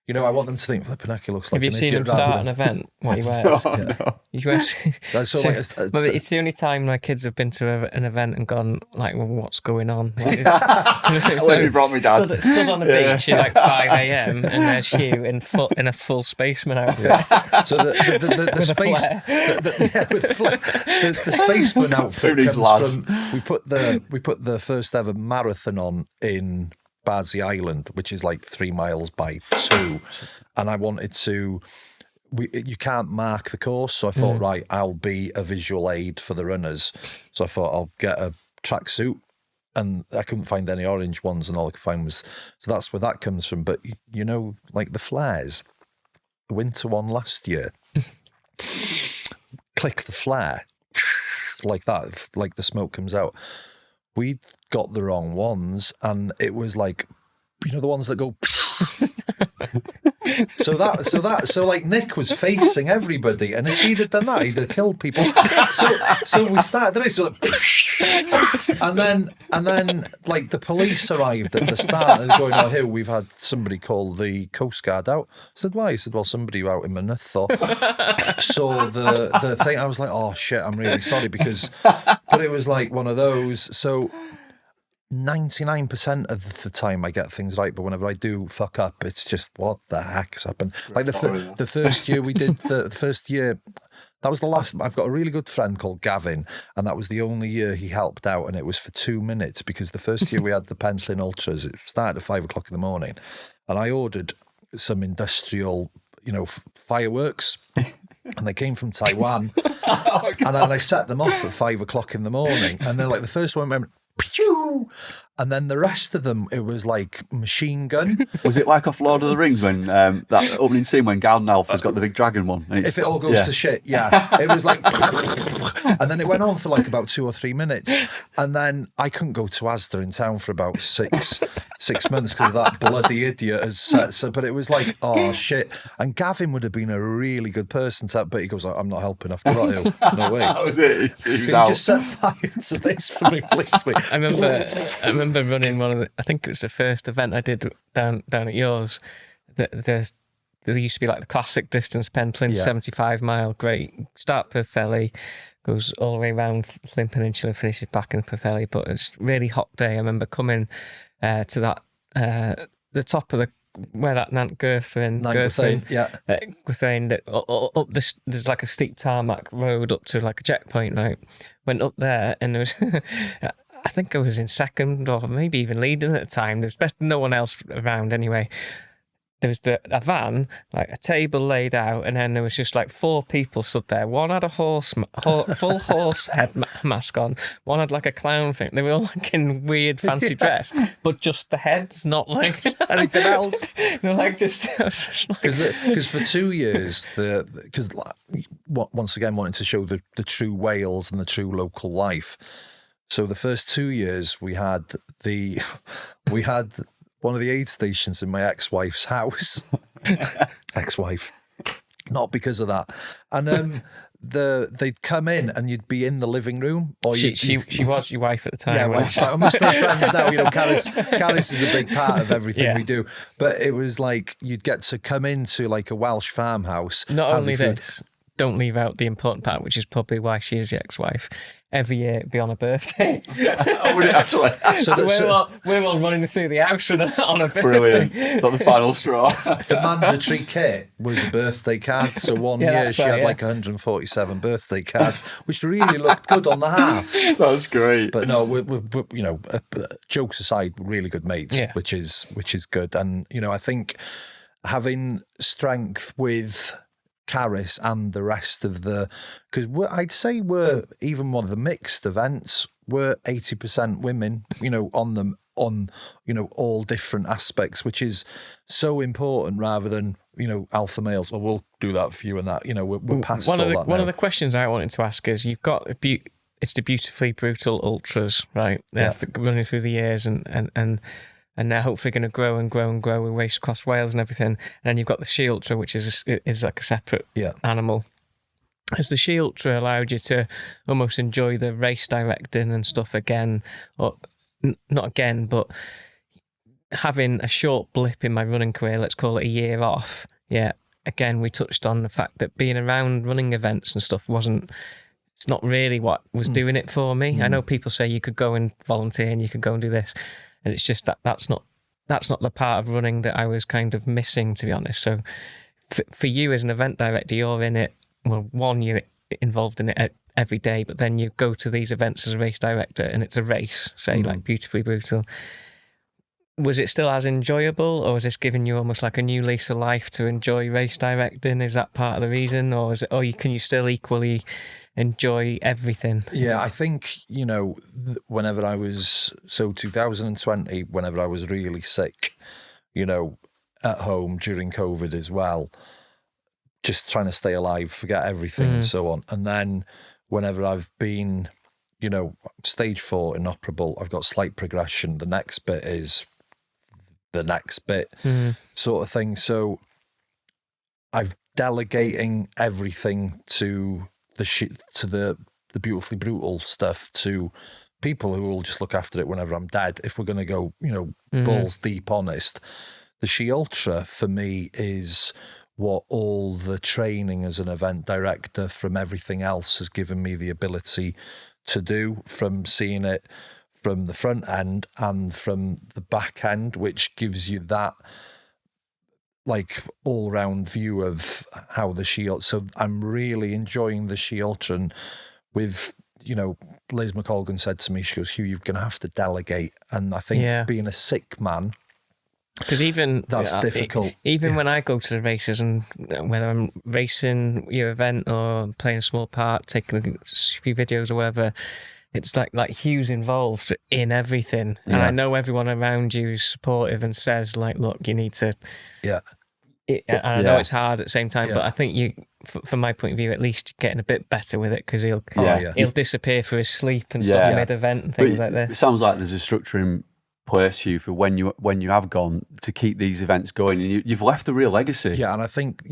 You know, I want them to think the Pinocchio looks like Have you an seen idiot him start rather an than- event? What he wears? No. He wears. That's so, like, But it's the only time my kids have been to an event and gone like, well, "What's going on?" Like, Let me brought me dad. stood on the beach at like 5 a.m. and there's Huw in a full spaceman outfit. So the space, the spaceman outfit Who needs comes Laz? from. We put the first ever marathon on in Bardsey Island, which is like 3 miles by 2, and I wanted to. You can't mark the course, so I thought, right, I'll be a visual aid for the runners. So I thought I'll get a tracksuit, and I couldn't find any orange ones, and all I could find was. So that's where that comes from. But you know, like the flares, the winter one last year. Click the flare, like that, like the smoke comes out. We got the wrong ones, and it was like, you know, the ones that go. So like Nick was facing everybody, and if he'd have done that, he'd have killed people. So we started doing it, so like, and then like the police arrived at the start and going, "Oh, here we've had somebody call the Coast Guard out." I said, "Why?" He said, "Well, somebody out in Maynooth saw the thing." I was like, "Oh shit, I'm really sorry," but it was like one of those. So 99% of the time I get things right, but whenever I do fuck up, it's just what the heck's happened. Like the first year we did the first year, that was the last. I've got a really good friend called Gavin, and that was the only year he helped out, and it was for 2 minutes because the first year we had the Pentland Ultras. It started at 5 o'clock in the morning, and I ordered some industrial, you know, fireworks. And they came from Taiwan, and then I set them off at 5 o'clock in the morning, and then like the first one went. Pew! And then the rest of them, it was like machine gun. Was it like off Lord of the Rings when that opening scene when Gandalf has got the big dragon one? And If it all goes to shit, yeah. It was like, and then it went on for like about 2 or 3 minutes, and then I couldn't go to Asda in town for about six months because that bloody idiot has set. So, but it was like, oh shit. And Gavin would have been a really good person to, but he goes, I'm not helping. I've got to. No way. That was it. He was Can out. you just set fire to this for me, please? Mate? I remember running one of the. I think it was the first event I did down at yours. There used to be like the classic distance Pentland, 75 mile. Great start Pwllheli, goes all the way around Llyn Peninsula, finishes back in Pwllheli. But it's a really hot day. I remember coming to that the top of the where that Nant Gurthrin, Gurthrin, up this. There's like a steep tarmac road up to like a checkpoint. Right, went up there and there was. I think I was in second or maybe even leading at the time. There was no one else around anyway. There was a van, like a table laid out, and then there was just like 4 people stood there. One had a full horse head mask on. One had like a clown thing. They were all like in weird fancy dress, but just the heads, not like anything else. They were like just because for 2 years, because once again wanting to show the true Wales and the true local life. So the first 2 years we had one of the aid stations in my ex-wife's house. Ex-wife. Not because of that. And they'd come in and you'd be in the living room. Or she was your wife at the time. Yeah, well, I'm still friends now. You know, Caris is a big part of everything we do. But it was like you'd get to come into like a Welsh farmhouse. Not only this, don't leave out the important part, which is probably why she is the ex-wife. Every year it'd be on her birthday. Oh, would it actually? So we're all running through the house on her birthday. Brilliant. It's like the final straw. The mandatory kit was a birthday card. So one year she had like 147 birthday cards, which really looked good on the half. That's great. But no, we're you know, jokes aside, really good mates, which is good. And you know, I think having strength with Caris and the rest of because I'd say we're even one of the mixed events. We're 80% women, you know, on you know all different aspects, which is so important rather than you know alpha males. Well, we'll do that for you and that. You know, we're past all that now. One of the questions I wanted to ask is you've got it's the Beautifully Brutal Ultras, right? They're running through the years and they're hopefully going to grow and grow and grow with race across Wales and everything. And then you've got the She Ultra, which is like a separate animal. Has the She Ultra allowed you to almost enjoy the race directing and stuff again? Or not again, but having a short blip in my running career, let's call it a year off. Yeah. Again, we touched on the fact that being around running events and stuff it's not really what was doing it for me. I know people say you could go and volunteer and you could go and do this, and it's just that's not the part of running that I was kind of missing, to be honest. So for you as an event director, you're in it. Well, one, you're involved in it every day, but then you go to these events as a race director, and it's a race, say like Beautifully Brutal. Was it still as enjoyable, or was this giving you almost like a new lease of life to enjoy race directing? Is that part of the reason, or is it? Or can you still equally enjoy everything? Yeah, I think, whenever I was 2020, whenever I was really sick, at home during COVID as well, just trying to stay alive, forget everything and so on. And then whenever I've been, stage 4 inoperable, I've got slight progression. The next bit is the next bit sort of thing. So I'm delegating everything to the Beautifully Brutal stuff to people who will just look after it whenever I'm dead. If we're going to go, balls deep honest, the She Ultra for me is what all the training as an event director from everything else has given me the ability to do, from seeing it from the front end and from the back end, which gives you that like all-round view of how the She Ultra. So I'm really enjoying the She Ultra. And with, Liz McColgan said to me, she goes, "Huw, you're going to have to delegate." And I think being a sick man, because even that's difficult. Even when I go to the races, and whether I'm racing your event or playing a small part, taking a few videos or whatever, it's like Huw's involved in everything, and I know everyone around you is supportive and says like, "Look, you need to." Yeah. I know it's hard at the same time, but I think you, from my point of view, at least getting a bit better with it, because he'll disappear for his sleep and stuff mid-event and things like this. It sounds like there's a structure in place, Huw, for when you have gone to keep these events going, and you've left a real legacy. Yeah, and I think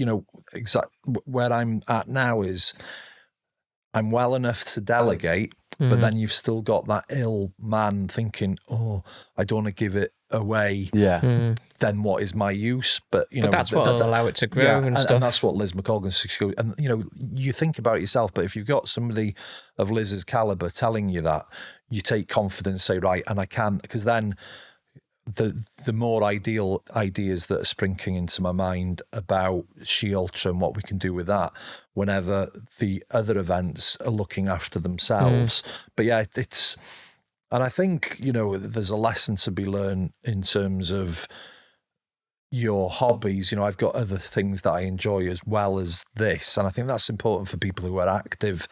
where I'm at now is I'm well enough to delegate, but then you've still got that ill man thinking, "Oh, I don't want to give it away." Yeah. Then what is my use? But that's what will allow it to grow and stuff. And that's what Liz McColgan said. And you think about yourself, but if you've got somebody of Liz's caliber telling you that, you take confidence, say, right, and I can, because then the more ideal ideas that are springing into my mind about She Ultra and what we can do with that, whenever the other events are looking after themselves. But yeah, it's, and I think, there's a lesson to be learned in terms of your hobbies. I've got other things that I enjoy as well as this. And I think that's important for people who are active,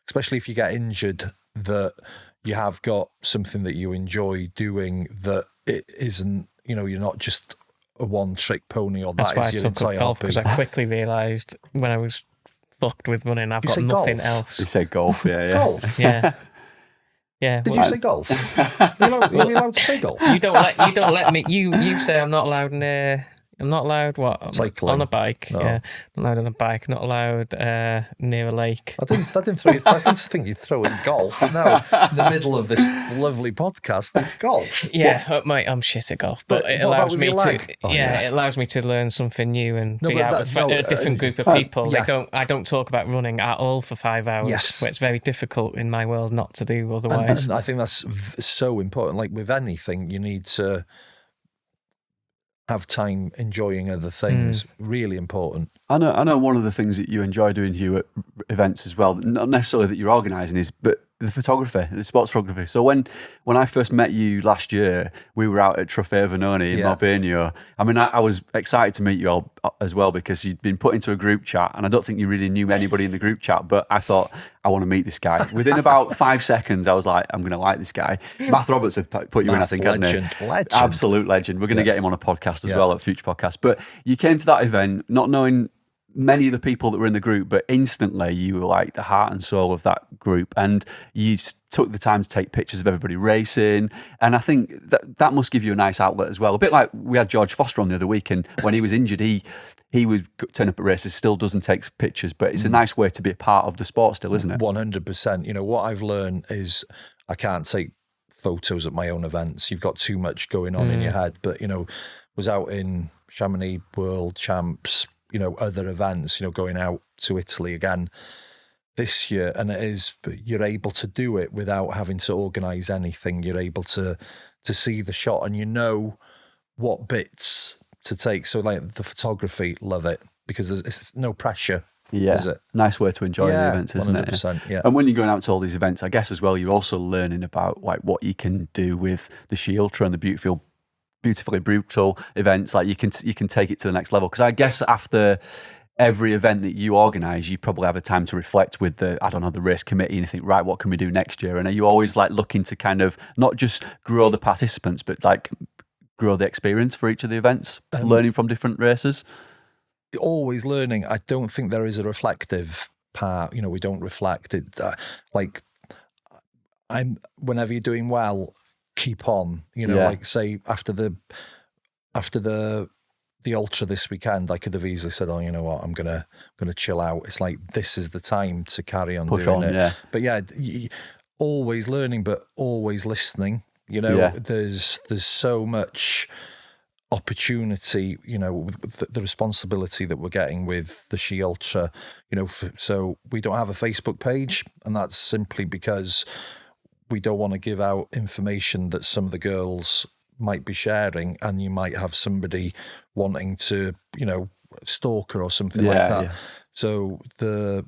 especially if you get injured, that you have got something that you enjoy doing, that it isn't, you're not just a one-trick pony, or that's that is your entire golf, hobby. because I quickly realised when I was fucked with running, I've got nothing else. You said golf, yeah. Golf? Yeah. Yeah. Did you say golf? Are you allowed to say golf? You don't let me. You say I'm not allowed I'm not allowed what? Cycling. On a bike. No. Yeah. Not allowed on a bike. Not allowed near a lake. I didn't think you'd throw in golf. No, in the middle of this lovely podcast, golf. Yeah, mate, I'm shit at golf, but it allows me to. It allows me to learn something new and be out with a different group of people. I don't talk about running at all for 5 hours. Yes. Where it's very difficult in my world not to do otherwise. And I think that's so important. Like with anything, you need to have time enjoying other things. Really important. I know one of the things that you enjoy doing, Huw, at events as well, not necessarily that you're organising, is but the photography, the sports photography. So when I first met you last year, we were out at Trofeo Venoni in Marbella. I mean, I was excited to meet you all as well, because you'd been put into a group chat, and I don't think you really knew anybody in the group chat, but I thought, I want to meet this guy. Within about 5 seconds, I was like, I'm going to like this guy. Matt Roberts had put you in, I think, legend. Absolute legend. We're going to get him on a podcast as well, at future podcast. But you came to that event not knowing many of the people that were in the group, but instantly you were like the heart and soul of that group, and you took the time to take pictures of everybody racing, and I think that must give you a nice outlet as well. A bit like we had George Foster on the other week, and when he was injured, he would turn up at races, still doesn't take pictures, but it's a nice way to be a part of the sport still, isn't it? 100%. What I've learned is I can't take photos at my own events. You've got too much going on in your head. But, was out in Chamonix World Champs, other events, going out to Italy again this year. And you're able to do it without having to organise anything. You're able to see the shot and what bits to take. So like the photography, love it, because it's no pressure. Yeah, is it? Nice way to enjoy the events, isn't 100%, it? Yeah. And when you're going out to all these events, I guess as well, you're also learning about like what you can do with the She Ultra and the beautifully brutal events. Like you can take it to the next level. Because I guess after every event that you organise, you probably have a time to reflect with the race committee and you think, right, what can we do next year? And are you always like looking to kind of not just grow the participants, but like grow the experience for each of the events, learning from different races? Always learning. I don't think there is a reflective part. We don't reflect it. Whenever you're doing well, keep on. Like say after the ultra this weekend, I could have easily said, "Oh, you know what? I'm gonna chill out." It's like this is the time to carry on doing it. Yeah. But yeah, always learning, but always listening. There's so much opportunity, the responsibility that we're getting with the She Ultra, so we don't have a Facebook page, and that's simply because we don't want to give out information that some of the girls might be sharing, and you might have somebody wanting to, stalk her or something like that. Yeah. So the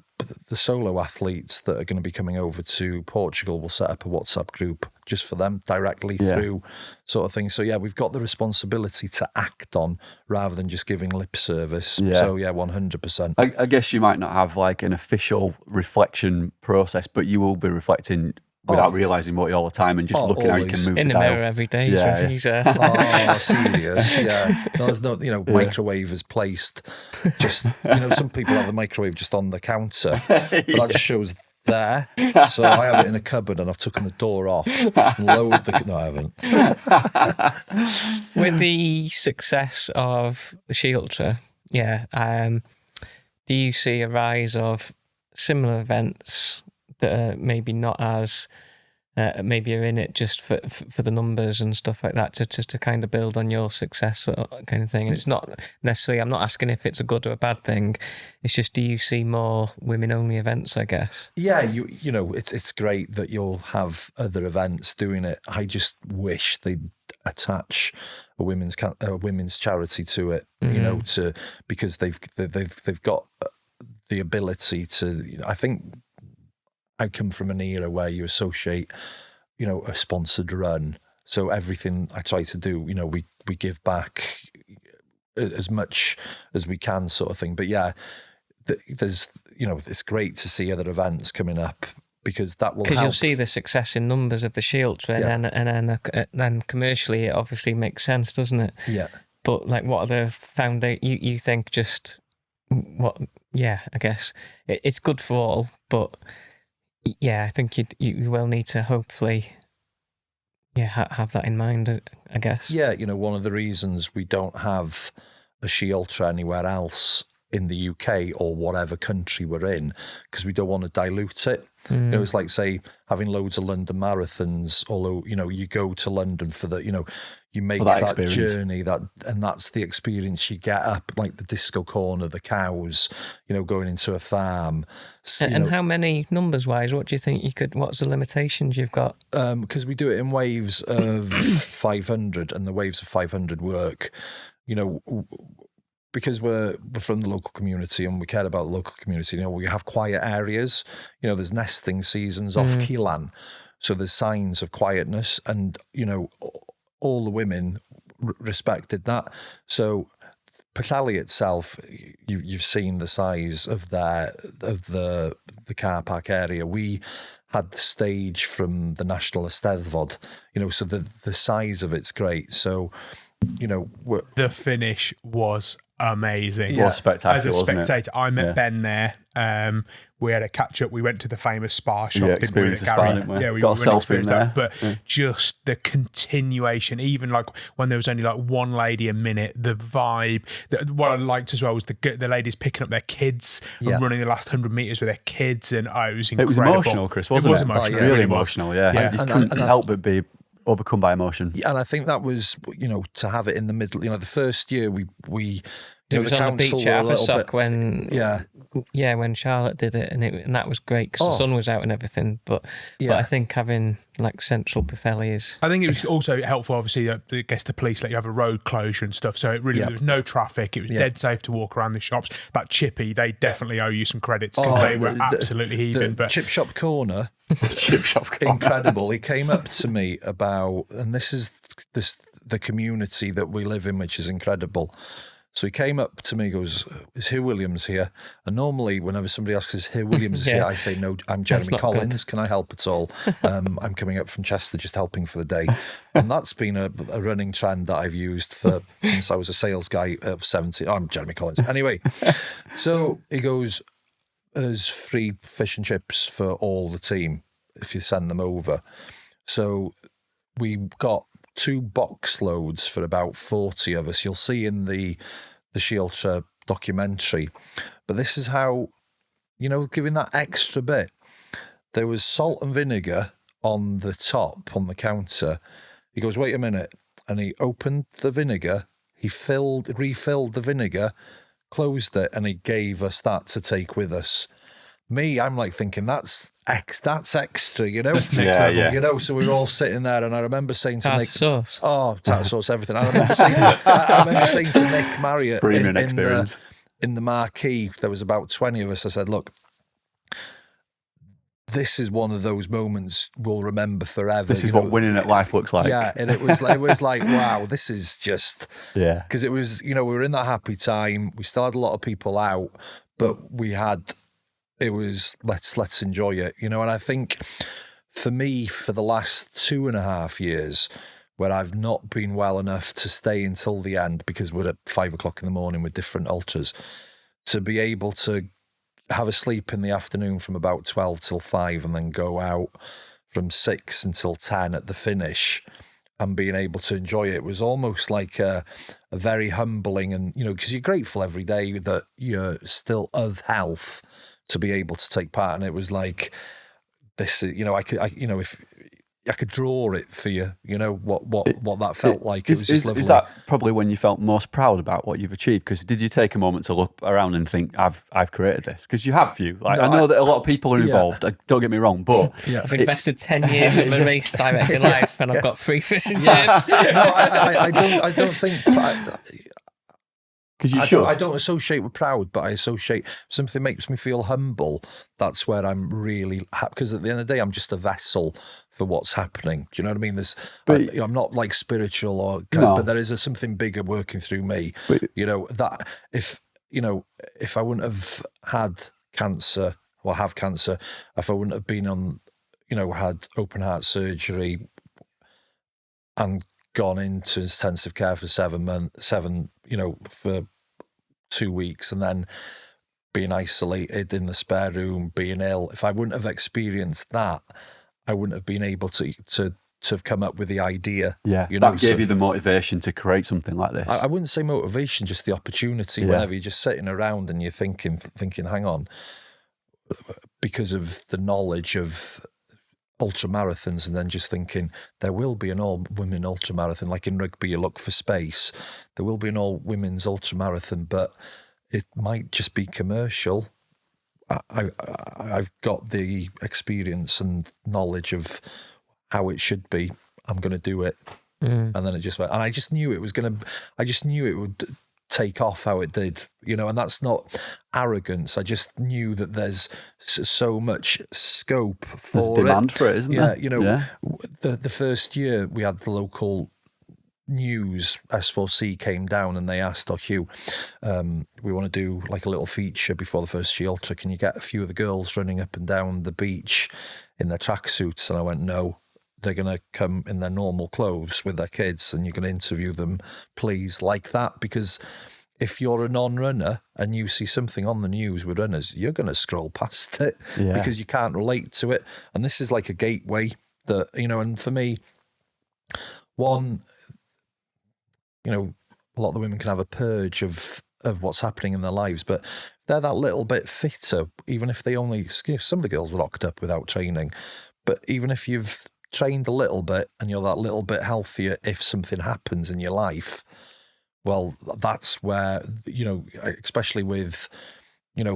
solo athletes that are going to be coming over to Portugal will set up a WhatsApp group just for them directly through sort of thing. So yeah, we've got the responsibility to act on rather than just giving lip service. Yeah. So yeah, 100%. I guess you might not have like an official reflection process, but you will be reflecting without realising what you're all the time and just looking how you can move in the the dial. mirror every day. Serious. Yeah. There's no, microwave is placed. Just, some people have the microwave just on the counter, but that just shows there. So I have it in a cupboard and I've taken the door off and lowered the... No, I haven't. With the success of the She Ultra, do you see a rise of similar events that are maybe not as maybe you're in it just for the numbers and stuff like that to kind of build on your success kind of thing? And it's not necessarily, I'm not asking if it's a good or a bad thing, it's just, do you see more women only events, I guess? Yeah, it's great that you'll have other events doing it. I just wish they'd attach a women's charity to it, because they've got the ability to. I think I come from an era where you associate, a sponsored run. So everything I try to do, we give back as much as we can, sort of thing. But yeah, there's, it's great to see other events coming up, because that will help. Because you'll see the success in numbers of the She Ultra, and then commercially it obviously makes sense, doesn't it? Yeah. But like, what are the foundation? You think just what? Yeah, I guess it's good for all, but. Yeah, I think you will need to hopefully, have that in mind, I guess. Yeah, one of the reasons we don't have a She Ultra anywhere else in the UK or whatever country we're in, because we don't want to dilute it. It's like, say, having loads of London marathons, although, you go to London for the, you make that journey, and that's the experience you get up, like the disco corner, the cows, going into a farm. And how many, numbers-wise, what do you think what's the limitations you've got? Because we do it in waves of 500, and the waves of 500 work, because we're from the local community and we care about the local community, we have quiet areas. There's nesting seasons off Keelan. So there's signs of quietness, and, all the women respected that. So Palé itself, you've seen the size of the car park area. We had the stage from the National Eisteddfod, so the size of it's great. So, the finish was amazing. Yeah. Spectacular. As a spectator, I met Ben there. We had a catch up. We went to the famous spa shop. Experienced the spa, didn't we? Yeah, we got a selfie in there. But just the continuation, even like when there was only like one lady a minute, the vibe. What I liked as well was the ladies picking up their kids and running the last 100 meters with their kids, and it was incredible. It was emotional, Chris, wasn't it? It was emotional. Really emotional, yeah. You couldn't help but be overcome by emotion. And I think that was, to have it in the middle. The first year we it was on the beach at Abersock when Charlotte did it, and that was great because the sun was out and everything. But I think having like central Pwllheli is. I think it was also helpful. Obviously, I guess the police let you have a road closure and stuff, so it really there was no traffic. It was dead safe to walk around the shops. That Chippy, they definitely owe you some credits because they were absolutely heaving. But Chip Shop Corner, Chip Shop Corner. Incredible. He came up to me about, and this is the community that we live in, which is incredible. So he came up to me, goes, "Is Huw Williams here?" And normally, whenever somebody asks, "Is Huw Williams here?" I say, "No, I'm Jeremy Collins. Can I help at all? I'm coming up from Chester, just helping for the day." And that's been a running trend that I've used since I was a sales guy at 17. I'm Jeremy Collins. Anyway, so he goes, "There's free fish and chips for all the team if you send them over." So we got 2 box loads for about 40 of us. You'll see in the Shielter documentary. But this is how, giving that extra bit. There was salt and vinegar on the top, on the counter. He goes, "Wait a minute." And he opened the vinegar. He refilled the vinegar, closed it, and he gave us that to take with us. Me, I'm like thinking that's extra, Yeah. So we were all sitting there, and I remember saying to Nick, sauce. "Oh, tartar sauce, everything." I remember saying to Nick Marriott Premium experience. In the marquee, there was about 20 of us. I said, "Look, this is one of those moments we'll remember forever. This is what winning at life looks like." Yeah, and it was like, wow, this is just because it was, we were in that happy time. We still had a lot of people out, but it was let's enjoy it, And I think for me, for the last 2.5 years, where I've not been well enough to stay until the end because we're at 5 o'clock in the morning with different ultras, to be able to have a sleep in the afternoon from about 12 till 5 and then go out from 6 until 10 at the finish and being able to enjoy it was almost like a very humbling, and because you're grateful every day that you're still of health to be able to take part. And it was like this, if I could draw it for you, what that felt like. It was just lovely. Is that probably when you felt most proud about what you've achieved? Because did you take a moment to look around and think, I've created this? Because you have, Few. I know that a lot of people are involved. Don't get me wrong, but I've invested 10 years in my race director life, and I've got free fish and chips. I don't think. Because you should. I don't associate with proud, but I associate something makes me feel humble. That's where I'm really happy. Because at the end of the day, I'm just a vessel for what's happening. Do you know what I mean? I'm not like spiritual but there is something bigger working through me. That if I wouldn't have had cancer or have cancer, if I wouldn't have been on, had open heart surgery and gone into intensive care for 7 months, for 2 weeks, and then being isolated in the spare room, being ill. If I wouldn't have experienced that, I wouldn't have been able to have come up with the idea. Yeah, that gave you the motivation to create something like this. I wouldn't say motivation, just the opportunity. Whenever you're just sitting around and you're thinking, hang on, because of the knowledge of ultramarathons, and then just thinking there will be an all-women ultramarathon, like in rugby you look for space, there will be an all-women's ultramarathon, but it might just be commercial. I've got the experience and knowledge of how it should be. I'm going to do it. And then it just went, and I just knew it would take off how it did, and that's not arrogance. I just knew that there's so much scope for there's demand for it, isn't there? The first year we had the local news, S4C came down and they asked, Huw, we want to do like a little feature before the first Shielter. Can you get a few of the girls running up and down the beach in their tracksuits? And I went, no. They're going to come in their normal clothes with their kids, and you're going to interview them, please, like that. Because if you're a non-runner and you see something on the news with runners, you're going to scroll past it because you can't relate to it. And this is like a gateway that, and for me, one, a lot of the women can have a purge of what's happening in their lives, but they're that little bit fitter, even if they only, some of the girls were locked up without training, but even if you've trained a little bit and you're that little bit healthier if something happens in your life, well, that's where, especially with,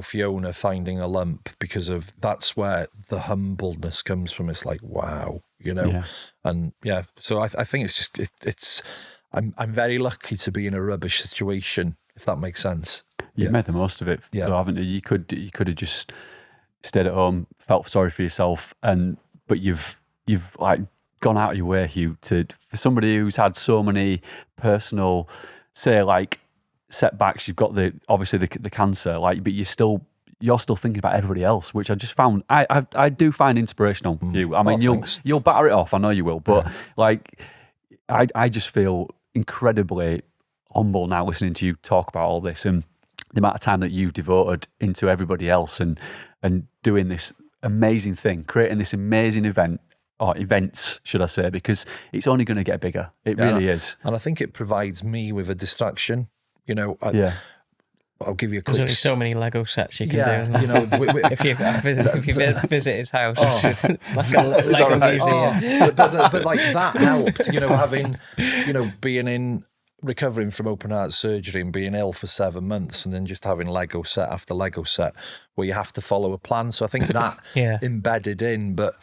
Fiona finding a lump, because of that's where the humbleness comes from. It's like, wow, and so I think it's just, it's, I'm very lucky to be in a rubbish situation, if that makes sense. You've made the most of it, though, haven't you? You could have just stayed at home, felt sorry for yourself, but you've like gone out of your way, Huw, for somebody who's had so many personal, say, like, setbacks. You've got obviously the cancer, like, but you're still thinking about everybody else, which I just found I do find inspirational. Huw, I mean, you'll batter it off, I know you will, but like, I just feel incredibly humble now listening to you talk about all this and the amount of time that you've devoted into everybody else and doing this amazing thing, creating this amazing event, or events, should I say, because it's only going to get bigger. It really is. And I think it provides me with a distraction. I'll give you a quick... There's only so many Lego sets you can do. If you visit his house, it's like a Lego museum. But like that helped, having, being recovering from open heart surgery and being ill for 7 months and then just having Lego set after Lego set where you have to follow a plan. So I think that embedded in. But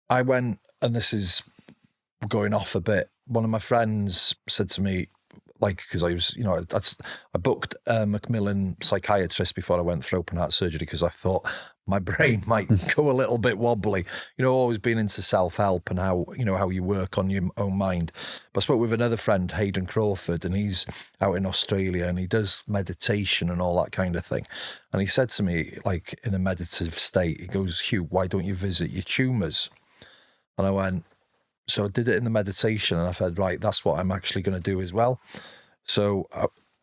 I went, and this is going off a bit, one of my friends said to me, like, because I was, I booked a Macmillan psychiatrist before I went for open heart surgery because I thought my brain might go a little bit wobbly. Always been into self-help and how you work on your own mind. But I spoke with another friend, Hayden Crawford, and he's out in Australia and he does meditation and all that kind of thing. And he said to me, like, in a meditative state, he goes, Huw, why don't you visit your tumours? And I went, so I did it in the meditation and I said, right, that's what I'm actually going to do as well. So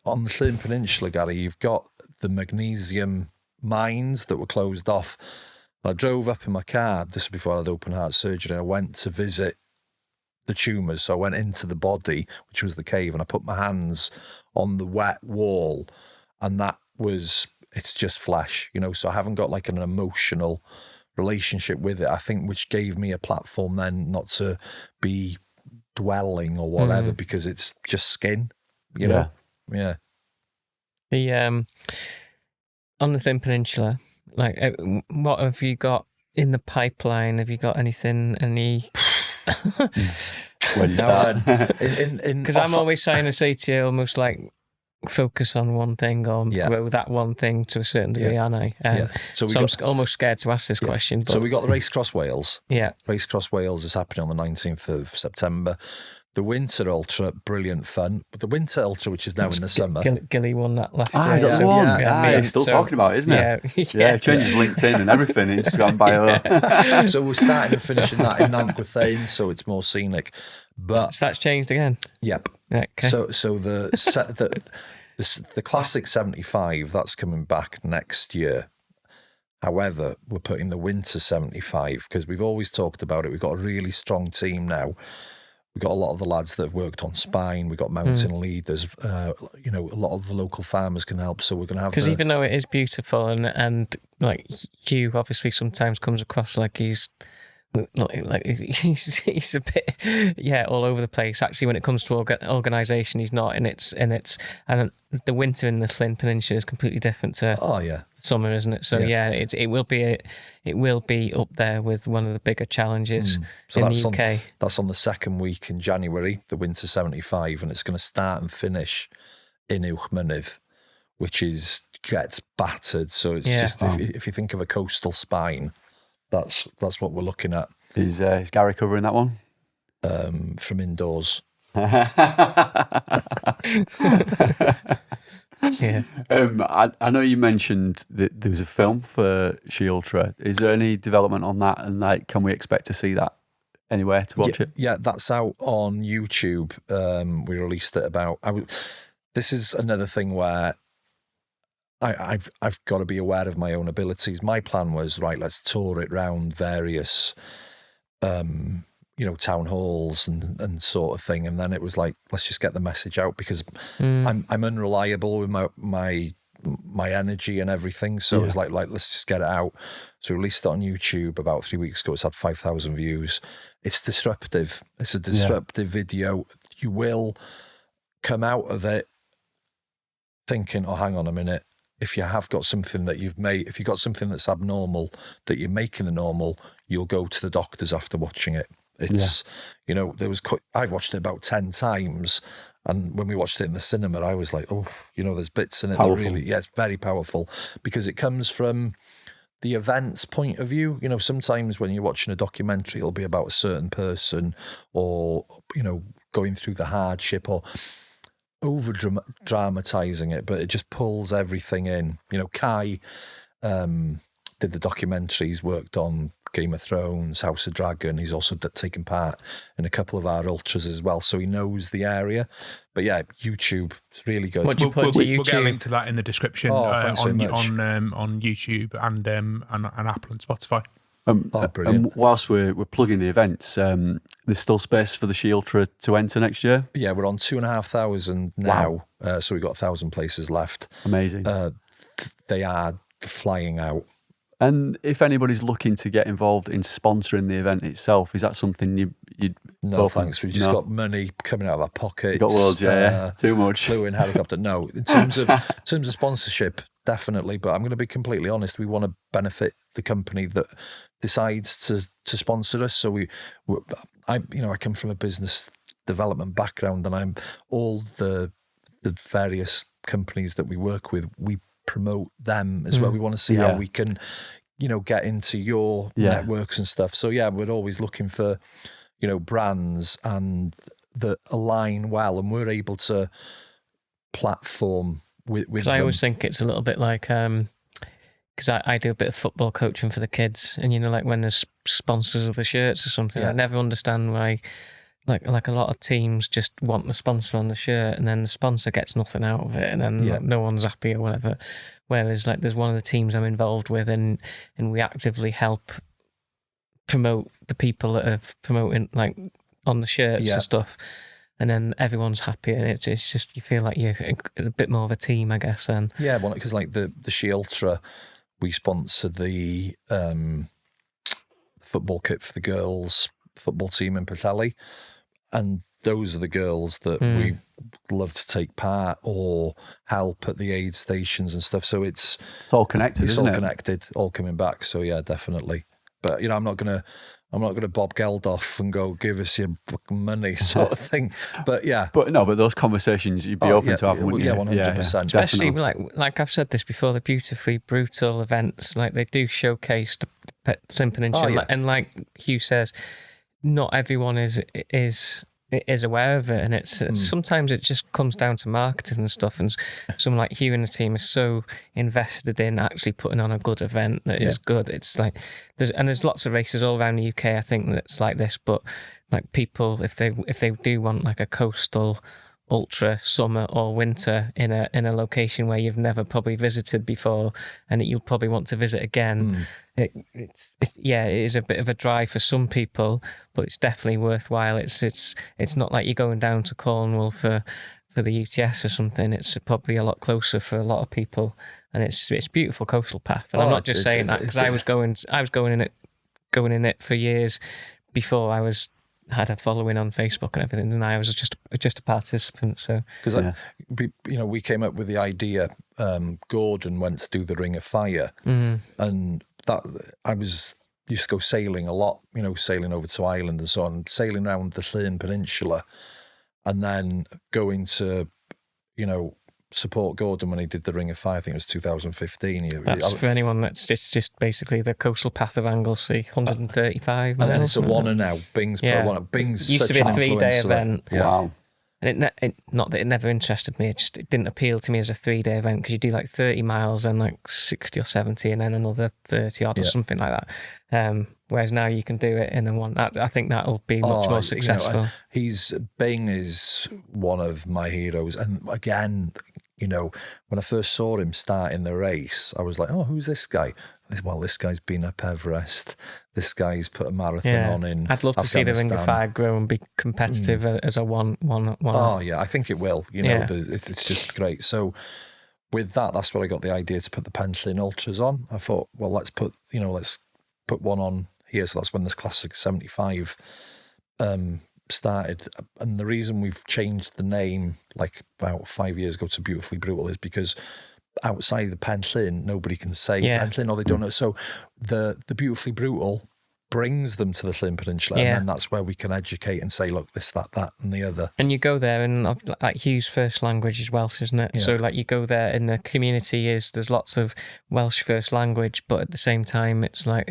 on the Llyn Peninsula, Gary, you've got the magnesium mines that were closed off. And I drove up in my car, this was before I had open heart surgery, and I went to visit the tumours. So I went into the body, which was the cave, and I put my hands on the wet wall, and it's just flesh, so I haven't got like an emotional relationship with it, I think, which gave me a platform then not to be dwelling or whatever, because it's just skin, you know? Yeah. The on the Llyn Peninsula, like, what have you got in the pipeline? Have you got anything? Where do you start? Because I'm always trying to say to you, almost like, focus on one thing or grow that one thing to a certain degree, aren't I? So I'm almost scared to ask this question. But... So we got the Race Cross Wales. Yeah. Race Cross Wales is happening on the 19th of September. The Winter Ultra, brilliant fun. But the Winter Ultra, which is now in the summer. Gilly won that last year. He's still talking about it, isn't it? Yeah, changes LinkedIn and everything, Instagram bio. So we're starting and finishing that in Nantquithane, so it's more scenic. But so that's changed again? Yep. Okay. So the Classic 75, that's coming back next year. However, we're putting the Winter 75 because we've always talked about it. We've got a really strong team now. We've got a lot of the lads that have worked on spine. We've got mountain leaders. A lot of the local farmers can help. So we're going to have... Because even though it is beautiful and like Huw obviously sometimes comes across like he's a bit all over the place. Actually, when it comes to organisation, he's not. And the winter in the Llyn Peninsula is completely different to summer, isn't it? So it will be up there with one of the bigger challenges in the UK. That's on the second week in January, the Winter 75, and it's going to start and finish in Uwchmynydd, which gets battered. So it's just if you think of a coastal spine. That's what we're looking at. Is Gary covering that one? From indoors. I know you mentioned that there was a film for She Ultra. Is there any development on that? And can we expect to see that anywhere to watch it? Yeah, that's out on YouTube. We released it this is another thing where I've got to be aware of my own abilities. My plan was, right, let's tour it round various, town halls and sort of thing. And then it was like, let's just get the message out because I'm unreliable with my my energy and everything. So it was like let's just get it out. So we released it on YouTube about 3 weeks ago. It's had 5,000 views. It's disruptive. It's a disruptive video. You will come out of it thinking, oh, hang on a minute. If you have got something that you've made, if you've got something that's abnormal that you're making a normal, you'll go to the doctors after watching it. It's, you know, I've watched it about 10 times. And when we watched it in the cinema, I was like, oh, you know, there's bits in it that really, it's very powerful because it comes from the event's point of view. You know, sometimes when you're watching a documentary, it'll be about a certain person or, you know, going through the hardship or over dramatizing it, but it just pulls everything in. You know, Kai did the documentaries, worked on Game of Thrones, House of Dragon. He's also taken part in a couple of our ultras as well, so he knows the area. But yeah, YouTube is really good. What do you put to YouTube? We'll get a link to that in the description on YouTube and Apple and Spotify. Brilliant. And whilst we're plugging the events, there's still space for the She Ultra to enter next year? Yeah, we're on 2,500 now, so we've got 1,000 places left. Amazing. They are flying out. And if anybody's looking to get involved in sponsoring the event itself, is that something you'd No, thanks. We've just got money coming out of our pockets. You've got loads, too much. Flew in helicopter. No, in terms of sponsorship, definitely. But I'm going to be completely honest. We want to benefit the company that decides to sponsor us. So I come from a business development background, and I'm all the various companies that we work with. We promote them as well. We want to see how we can, you know, get into your networks and stuff. So yeah, we're always looking for, you know, brands and that align well, and we're able to platform with them. I always think it's a little bit like because I do a bit of football coaching for the kids, and you know, like when there's sponsors of the shirts or something, I never understand why. Like a lot of teams just want the sponsor on the shirt, and then the sponsor gets nothing out of it, and then no one's happy or whatever. Whereas like there's one of the teams I'm involved with, and we actively help promote the people that are promoting like on the shirts and stuff, and then everyone's happy, and it's just you feel like you're a bit more of a team, I guess. And because like the She Ultra, we sponsor the football kit for the girls football team in Palé. And those are the girls that we love to take part or help at the aid stations and stuff. So it's all connected, isn't it? It's all connected, all coming back. So yeah, definitely. But you know, I'm not gonna Bob Geldof and go give us your fucking money sort of thing. But yeah, but those conversations you'd be open to having, wouldn't you? 100%. Especially like I've said this before, the beautifully brutal events, like they do showcase the Slim Peninsula, and like Huw says, not everyone is aware of it, and it's sometimes it just comes down to marketing and stuff, and someone like Huw and the team is so invested in actually putting on a good event that is good. It's like there's lots of races all around the UK, I think, that's like this, but like people, if they do want like a coastal ultra summer or winter in a location where you've never probably visited before and that you'll probably want to visit again, it is a bit of a drive for some people, but it's definitely worthwhile. It's not like you're going down to Cornwall for the UTS or something. It's probably a lot closer for a lot of people, and it's a beautiful coastal path. And I'm not just saying that because I was going in it for years before I had a following on Facebook and everything, and I was just a participant. So because we came up with the idea. Gordon went to do the Ring of Fire, and that I used to go sailing a lot. You know, sailing over to Ireland and so on, sailing around the Llŷn Peninsula, and then going to, you know, support Gordon when he did the Ring of Fire. I think it was 2015. That's for anyone that's just basically the coastal path of Anglesey, 135 miles. And it's a one now. Bing's Bing's used to be a 3-day event. Yeah. Wow. And it not that it never interested me, it didn't appeal to me as a 3-day event, because you do like 30 miles and like 60 or 70 and then another 30 odd or something like that. Whereas now you can do it in a one. I think that'll be much more successful. Bing is one of my heroes. And again, you know, when I first saw him starting the race, I was like, oh, who's this guy? Well, this guy's been up Everest. This guy's put a marathon on in I'd love to see the Ring of Fire grow and be competitive as a one. Oh, yeah, I think it will. You know, it's just great. So with that's where I got the idea to put the Pentland Ultras on. I thought, well, let's put one on here. So that's when this Classic 75 started. And the reason we've changed the name like about 5 years ago to Beautifully Brutal is because outside the Pentland, nobody can say Pentland, or they don't know. So the Beautifully Brutal brings them to the Llyn Peninsula, and then that's where we can educate and say, look, this, that, and the other. And you go there, and like Hugh's first language is Welsh, isn't it? Yeah. So like you go there, and the community there's lots of Welsh first language, but at the same time, it's like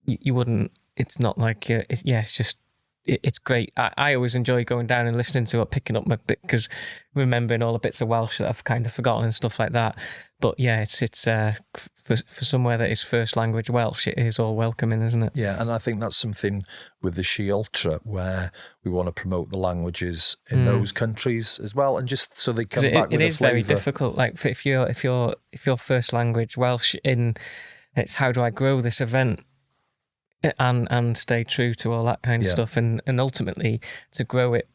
you wouldn't. It's not like it's just. It's great. I always enjoy going down and listening to it, picking up my bit, because remembering all the bits of Welsh that I've kind of forgotten and stuff like that. But yeah, it's for somewhere that is first language Welsh, it is all welcoming, isn't it? Yeah, and I think that's something with the She Ultra where we want to promote the languages in those countries as well, and just so they come back with a flavour. It is very difficult. Like if you're first language Welsh, it's how do I grow this event? And stay true to all that kind of stuff, and ultimately to grow it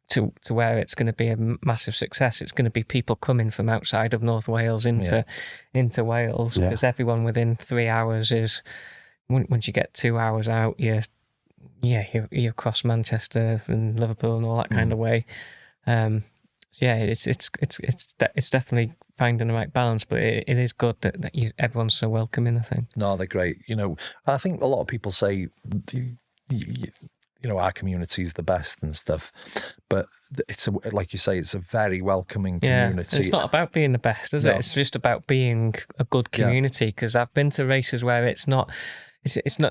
to where it's going to be a massive success. It's going to be people coming from outside of North Wales into Wales, because everyone within 3 hours is. Once you get 2 hours out, you're across Manchester and Liverpool and all that kind of way. So yeah, it's definitely finding the right balance, but it is good that everyone's so welcoming, I think. No, they're great. I think a lot of people say, our community is the best and stuff, but like you say, it's a very welcoming community. Yeah, it's not about being the best, is it? It's just about being a good community, because I've been to races where it's not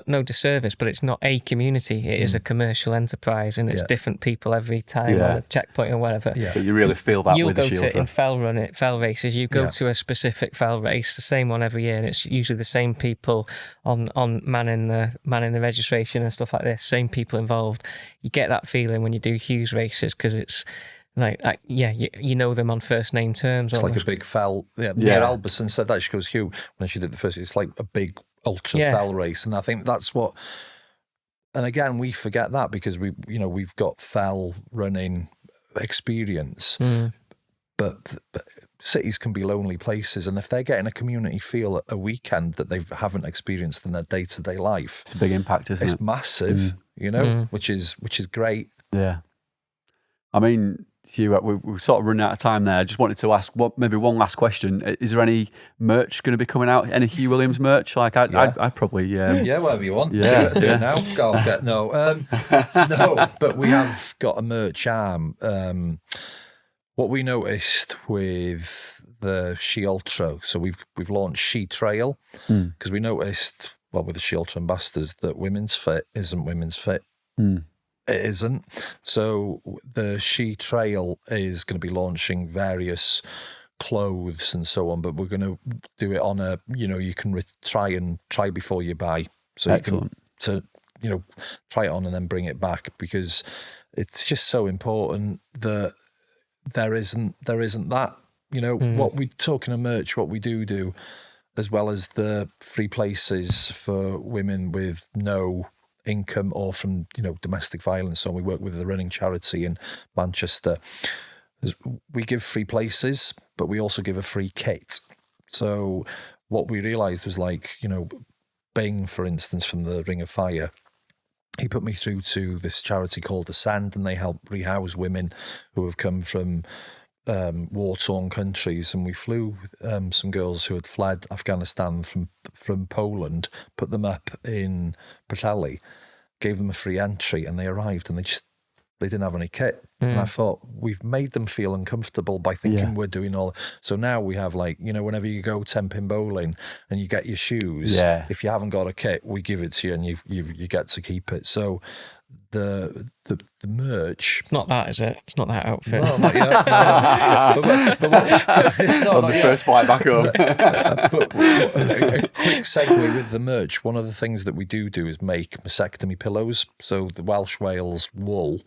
no disservice, but it's not a community. It is a commercial enterprise, and it's different people every time on a checkpoint or whatever. Yeah. But you really feel that with the She Ultra. In fell races, you go to a specific fell race, the same one every year, and it's usually the same people on manning the registration and stuff like this, same people involved. You get that feeling when you do Hugh's races, because it's you know them on first name terms. It's like a big fell. Yeah. Albison said that. She goes, Huw, when she did the first, it's like a big ultra fell race, and I think that's what. And again, we forget that because we've got fell running experience, but cities can be lonely places, and if they're getting a community feel at a weekend that they haven't experienced in their day-to-day life, it's a big impact, isn't it? It's massive, which is great. Yeah, I mean, Huw, we're sort of running out of time there. I just wanted to ask maybe one last question. Is there any merch going to be coming out? Any Huw Williams merch? Like I'd probably whatever you want. Yeah, do it now. Go on, no, but we have got a merch arm. What we noticed with the She Ultra, so we've launched She Trail, because we noticed with the She Ultra ambassadors that women's fit isn't women's fit. It isn't. So the She Trail is going to be launching various clothes and so on, but we're going to do it on you can try before you buy. So excellent. You can try it on and then bring it back, because it's just so important that there isn't that, what we talking of merch, what we do, as well as the free places for women with no income or from domestic violence. So we work with the running charity in Manchester. We give free places, but we also give a free kit. So what we realised was Bing, for instance, from the Ring of Fire, he put me through to this charity called Ascend, and they help rehouse women who have come from war-torn countries, and we flew some girls who had fled Afghanistan from Poland, put them up in Palé, gave them a free entry, and they arrived and they didn't have any kit. And I thought, we've made them feel uncomfortable by thinking we're doing all. So now we have whenever you go 10-pin bowling and you get your shoes, if you haven't got a kit, we give it to you and you get to keep it. So the merch. It's not that, is it? It's not that outfit. No, not yet. On the first flight back home. But a quick segue with the merch. One of the things that we do is make mastectomy pillows. So the Welsh Wales wool,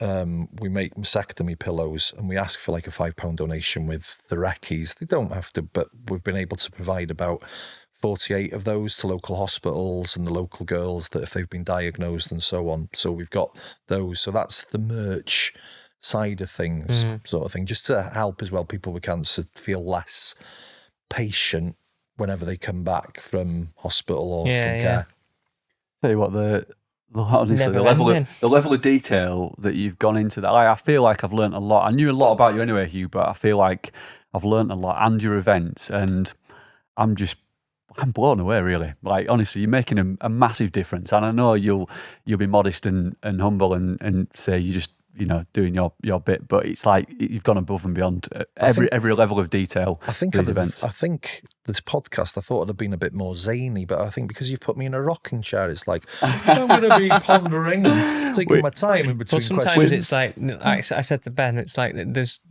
we make mastectomy pillows, and we ask for like a £5 donation with the recce's. They don't have to, but we've been able to provide about 48 of those to local hospitals and the local girls that if they've been diagnosed and so on. So we've got those. So that's the merch side of things, sort of thing, just to help as well people with cancer feel less patient whenever they come back from hospital or from care. Tell you what, honestly, the level of detail that you've gone into that, I feel like I've learnt a lot. I knew a lot about you anyway, Huw, but I feel like I've learnt a lot, and your events, and I'm blown away, really. Like, honestly, you're making a massive difference, and I know you'll be modest and humble and say you just, doing your bit, but it's like you've gone above and beyond every level of detail. I think for these events. I think this podcast, I thought it'd have been a bit more zany, but I think because you've put me in a rocking chair, it's like I'm going to be pondering and taking my time in between sometimes questions. It's like I said to Ben, it's like there's.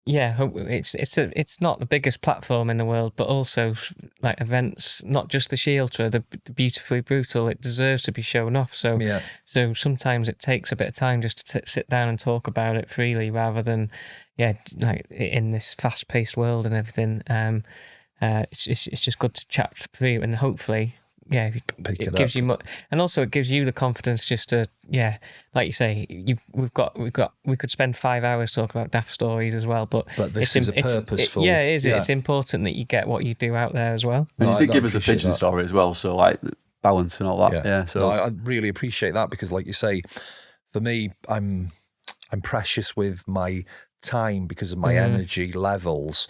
Yeah, it's not the biggest platform in the world, but also like events, not just the She Ultra, the Beautifully Brutal. It deserves to be shown off. So sometimes it takes a bit of time just to sit down and talk about it freely, rather than like in this fast-paced world and everything. It's just good to chat through, and hopefully. Yeah, it gives you and also it gives you the confidence just to like you say, we could spend 5 hours talking about daft stories as well, but this is purposeful. It is. It's important that you get what you do out there as well. And you did give us a pigeon story as well, so like balance and all that. Yeah, so I really appreciate that, because, like you say, for me, I'm precious with my time because of my energy levels.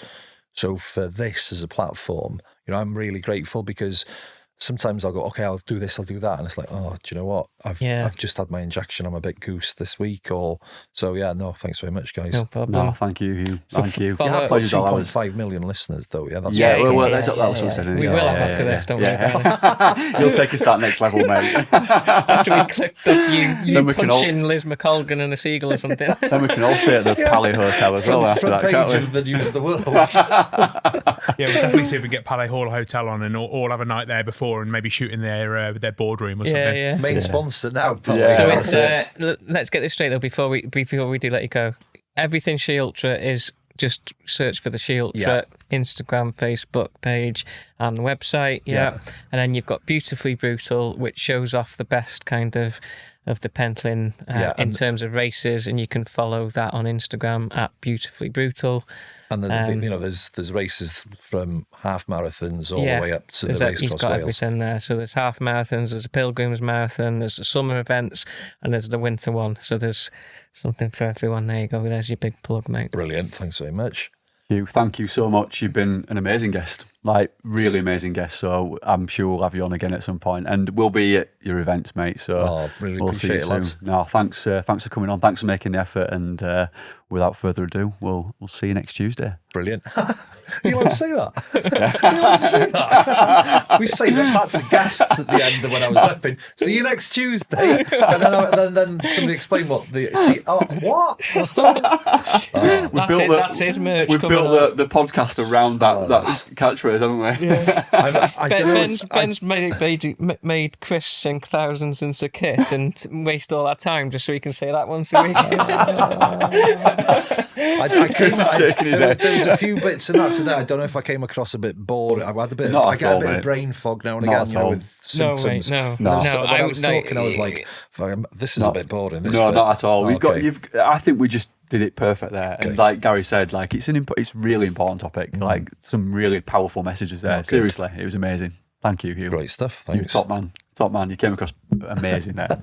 So for this as a platform, I'm really grateful, because sometimes I'll go, okay, I'll do this, I'll do that, and it's like, oh, do you know what? I've just had my injection. I'm a bit goose this week, thanks very much, guys. No problem. No, thank you, Huw. Thank you. You have got 2.5 million listeners, though. Yeah, that's that's what we said. We will have after this, don't we? You'll take us to that next level, mate. After we clipped up you punching Liz McColgan and a Seagull or something. Then we can all stay at the Palé Hotel as well after that, can't we? Front page of the News of the World. We'll definitely see if we can get Palé Hall Hotel on and all have a night there before, and maybe shoot in their boardroom or something. Yeah. Main sponsor now. So it's let's get this straight though before we do let you go. Everything She Ultra is just search for the She Ultra Instagram, Facebook page, and website. And then you've got Beautifully Brutal, which shows off the best kind of the Pentland in terms of races, and you can follow that on Instagram at Beautifully Brutal. And then there's races from half marathons all the way up to the race across Wales. He's got everything there. So there's half marathons, there's a pilgrims marathon, there's the summer events, and there's the winter one. So there's something for everyone. There you go. There's your big plug, mate. Brilliant. Thanks very much. Huw, thank you so much. You've been an amazing guest, like really amazing guest. So I'm sure we'll have you on again at some point, and we'll be at your events, mate. So really we'll see you soon. No, thanks for coming on. Thanks for making the effort. And without further ado, we'll see you next Tuesday. Brilliant. You want to say that? You want to say that? We say that to guests at the end of when I was upping. See you next Tuesday. And then somebody explain what what? That's his merch. We've built the podcast around that catchphrase, haven't we? Yeah. Ben's made Chris sing thousands into kit and waste all our time just so he can say that once a week. There was a few bits in that today. I don't know if I came across a bit bored. I had a bit of brain fog now and again, with symptoms. No. When I was talking, I was like, this is a bit boring. Not at all. I think we just did it perfect there. Okay. And like Gary said, like it's a really important topic. Like some really powerful messages there. Seriously, it was amazing. Thank you, Huw. Great stuff. Thanks. You're top man. You came across amazing there.